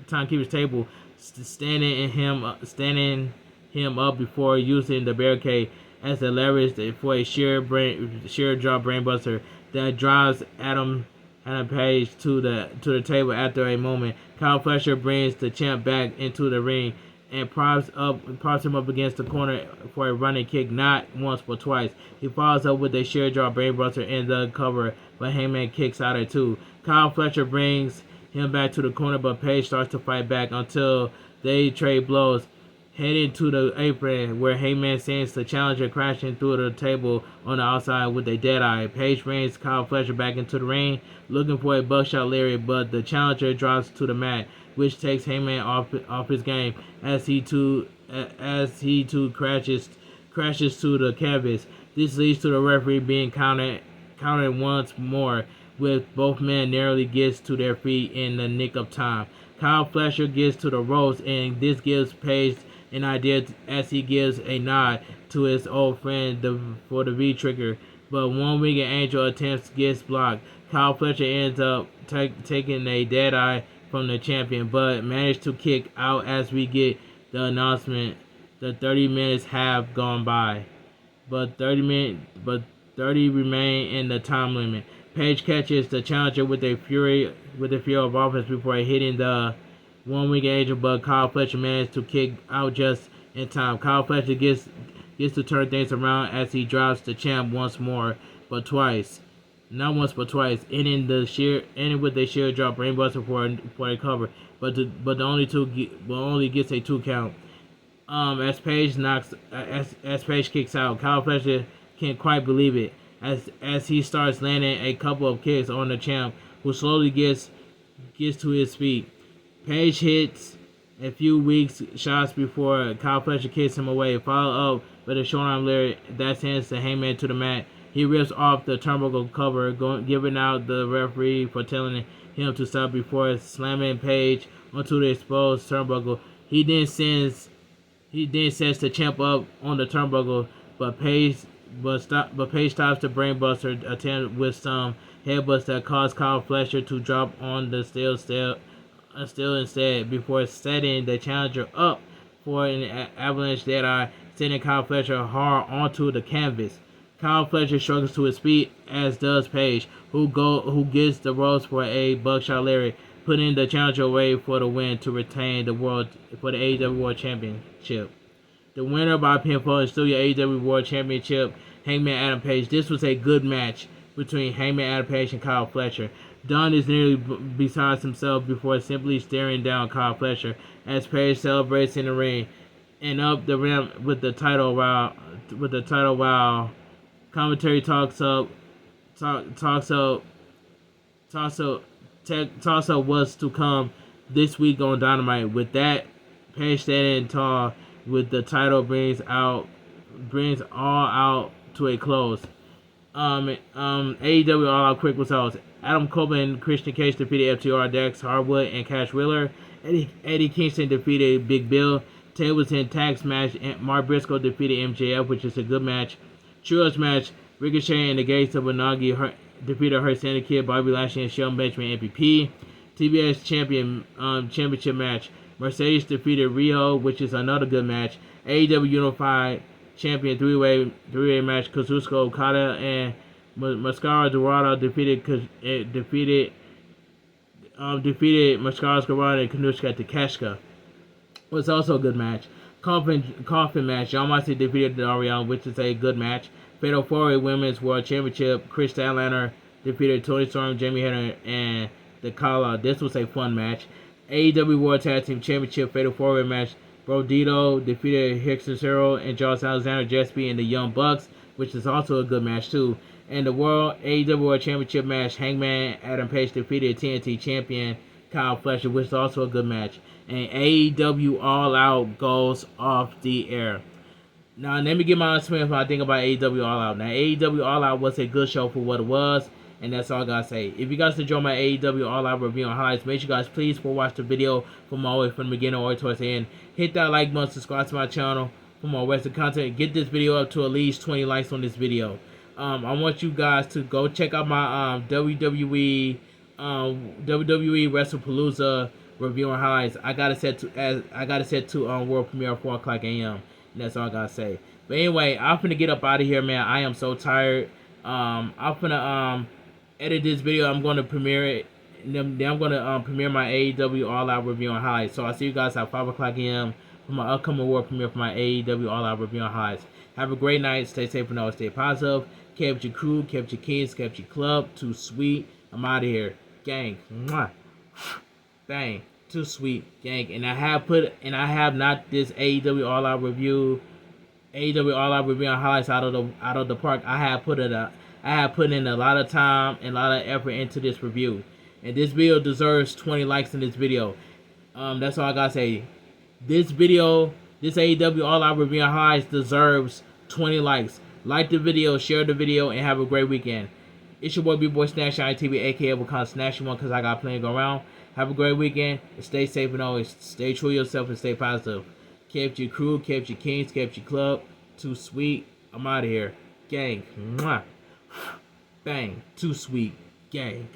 timekeeper's table, standing him up before using the barricade as a leverage for a sheer jaw brainbuster that drives Adam Page to the table. After a moment, Kyle Fletcher brings the champ back into the ring and props him up against the corner for a running kick, not once but twice. He follows up with a sheer jaw brainbuster in the cover, but Hangman kicks out at 2. Kyle Fletcher brings him back to the corner, but Page starts to fight back until they trade blows, heading to the apron where Hangman sends the challenger crashing through the table on the outside with a dead eye. Page brings Kyle Fletcher back into the ring, looking for a buckshot lariat, but the challenger drops to the mat, which takes Hangman off his game as he too crashes to the canvas. This leads to the referee being counted once more, with both men narrowly gets to their feet in the nick of time. Kyle Fletcher gets to the ropes, and this gives Page an idea as he gives a nod to his old friend for the V-trigger, but one-winged angel attempts gets blocked. Kyle Fletcher ends up taking a dead eye from the champion, but managed to kick out as we get the announcement. The 30 minutes have gone by, but 30 remain in the time limit. Page catches the challenger with a fury of offense before hitting the one-winged angel, but Kyle Fletcher managed to kick out just in time. Kyle Fletcher gets to turn things around as he drops the champ once more, but twice. Not once but twice, ending with a sheer drop brainbuster for a cover, but only gets a 2 count. As Page kicks out, Kyle Fletcher can't quite believe it as he starts landing a couple of kicks on the champ, who slowly gets to his feet. Page hits a few weak shots before Kyle Fletcher kicks him away, followed up with a short arm lariat that sends the Hangman to the mat. He rips off the turnbuckle cover, giving out the referee for telling him to stop before slamming Page onto the exposed turnbuckle. He then sets the champ up on the turnbuckle, but Page stops the brainbuster attempt with some headbutts that cause Kyle Fletcher to drop on the steel instead, before setting the challenger up for an avalanche deadeye, sending Kyle Fletcher hard onto the canvas. Kyle Fletcher struggles to his feet, as does Page, who gets the ropes for a buckshot lariat, putting the challenger away for the win to retain the AEW World Championship. The winner by pinfall is still your AEW World Championship, Hangman Adam Page. This was a good match between Hangman Adam Page and Kyle Fletcher. Dunn is nearly besides himself before simply staring down Kyle Fletcher as Page celebrates in the ring and up the ramp with the title while commentary talks up what's to come this week on Dynamite. With that, Page standing tall with the title brings all out to a close. AEW All Out quick results. Adam Cole and Christian Cage defeated FTR, Dax Harwood, and Cash Wheeler. Eddie Kingston defeated Big Bill. Tables and tags match. Mark Briscoe defeated MJF, which is a good match. Trios match. Ricochet and the Gates of Unagi defeated Hurt Santa Kid, Bobby Lashley, and Shelton Benjamin MPP. TBS championship match. Mercedes defeated Rio, which is another good match. AEW Unified Champion three-way match. Kazuchika Okada and Mascara Dorado defeated Mascara Dorado and Kanushka Takeshita. Was also a good match. Coffin match. Yamase defeated Darion, which is a good match. Fatal 4-Way Women's World Championship. Chris Statlander defeated Tony Storm, Jamie Hayter, and Dakala. This was a fun match. AEW World Tag Team Championship Fatal 4-Way match. Brodito defeated Hickson Cero and Josh Alexander, Jespy, and the Young Bucks, which is also a good match too. In the World AEW World Championship match, Hangman Adam Page defeated TNT champion Kyle Fletcher, which is also a good match. And AEW All Out goes off the air. Now, let me get my experience when I think about AEW All Out. Now, AEW All Out was a good show for what it was, and that's all I gotta say. If you guys enjoy my AEW All Out review and highlights, make sure you guys please go watch the video from all the way from the beginning all the way towards the end. Hit that like button, subscribe to my channel for more wrestling content. Get this video up to at least 20 likes on this video. I want you guys to go check out my WWE WrestlePalooza review and highlights. I got it set to world premiere 4 o'clock a.m. And that's all I gotta say. But anyway, I'm finna get up out of here, man. I am so tired. I'm finna edit this video. I'm gonna premiere it. And then I'm gonna premiere my AEW All Out review and highlights. So I'll see you guys at 5 o'clock a.m. for my upcoming world premiere for my AEW All Out review and highlights. Have a great night. Stay safe and always stay positive. Kept your crew, kept your kids, kept your club. Too sweet. I'm out of here, gang. Mwah. Bang. Too sweet, gang. And I have not this AEW All Out review and highlights out of the park. I have put in a lot of time and a lot of effort into this review, and this video deserves 20 likes in this video. That's all I gotta say. This AEW All Out review and highlights deserves 20 likes. Like the video, share the video, and have a great weekend. It's your boy Bigboysnacksjonytv, aka Wakanda Snatch One, because I got plenty to go around. Have a great weekend, and stay safe and always stay true to yourself and stay positive. Kept your crew, kept your kings, kept your club. Too sweet. I'm out of here. Gang. Mwah. Bang. Too sweet. Gang.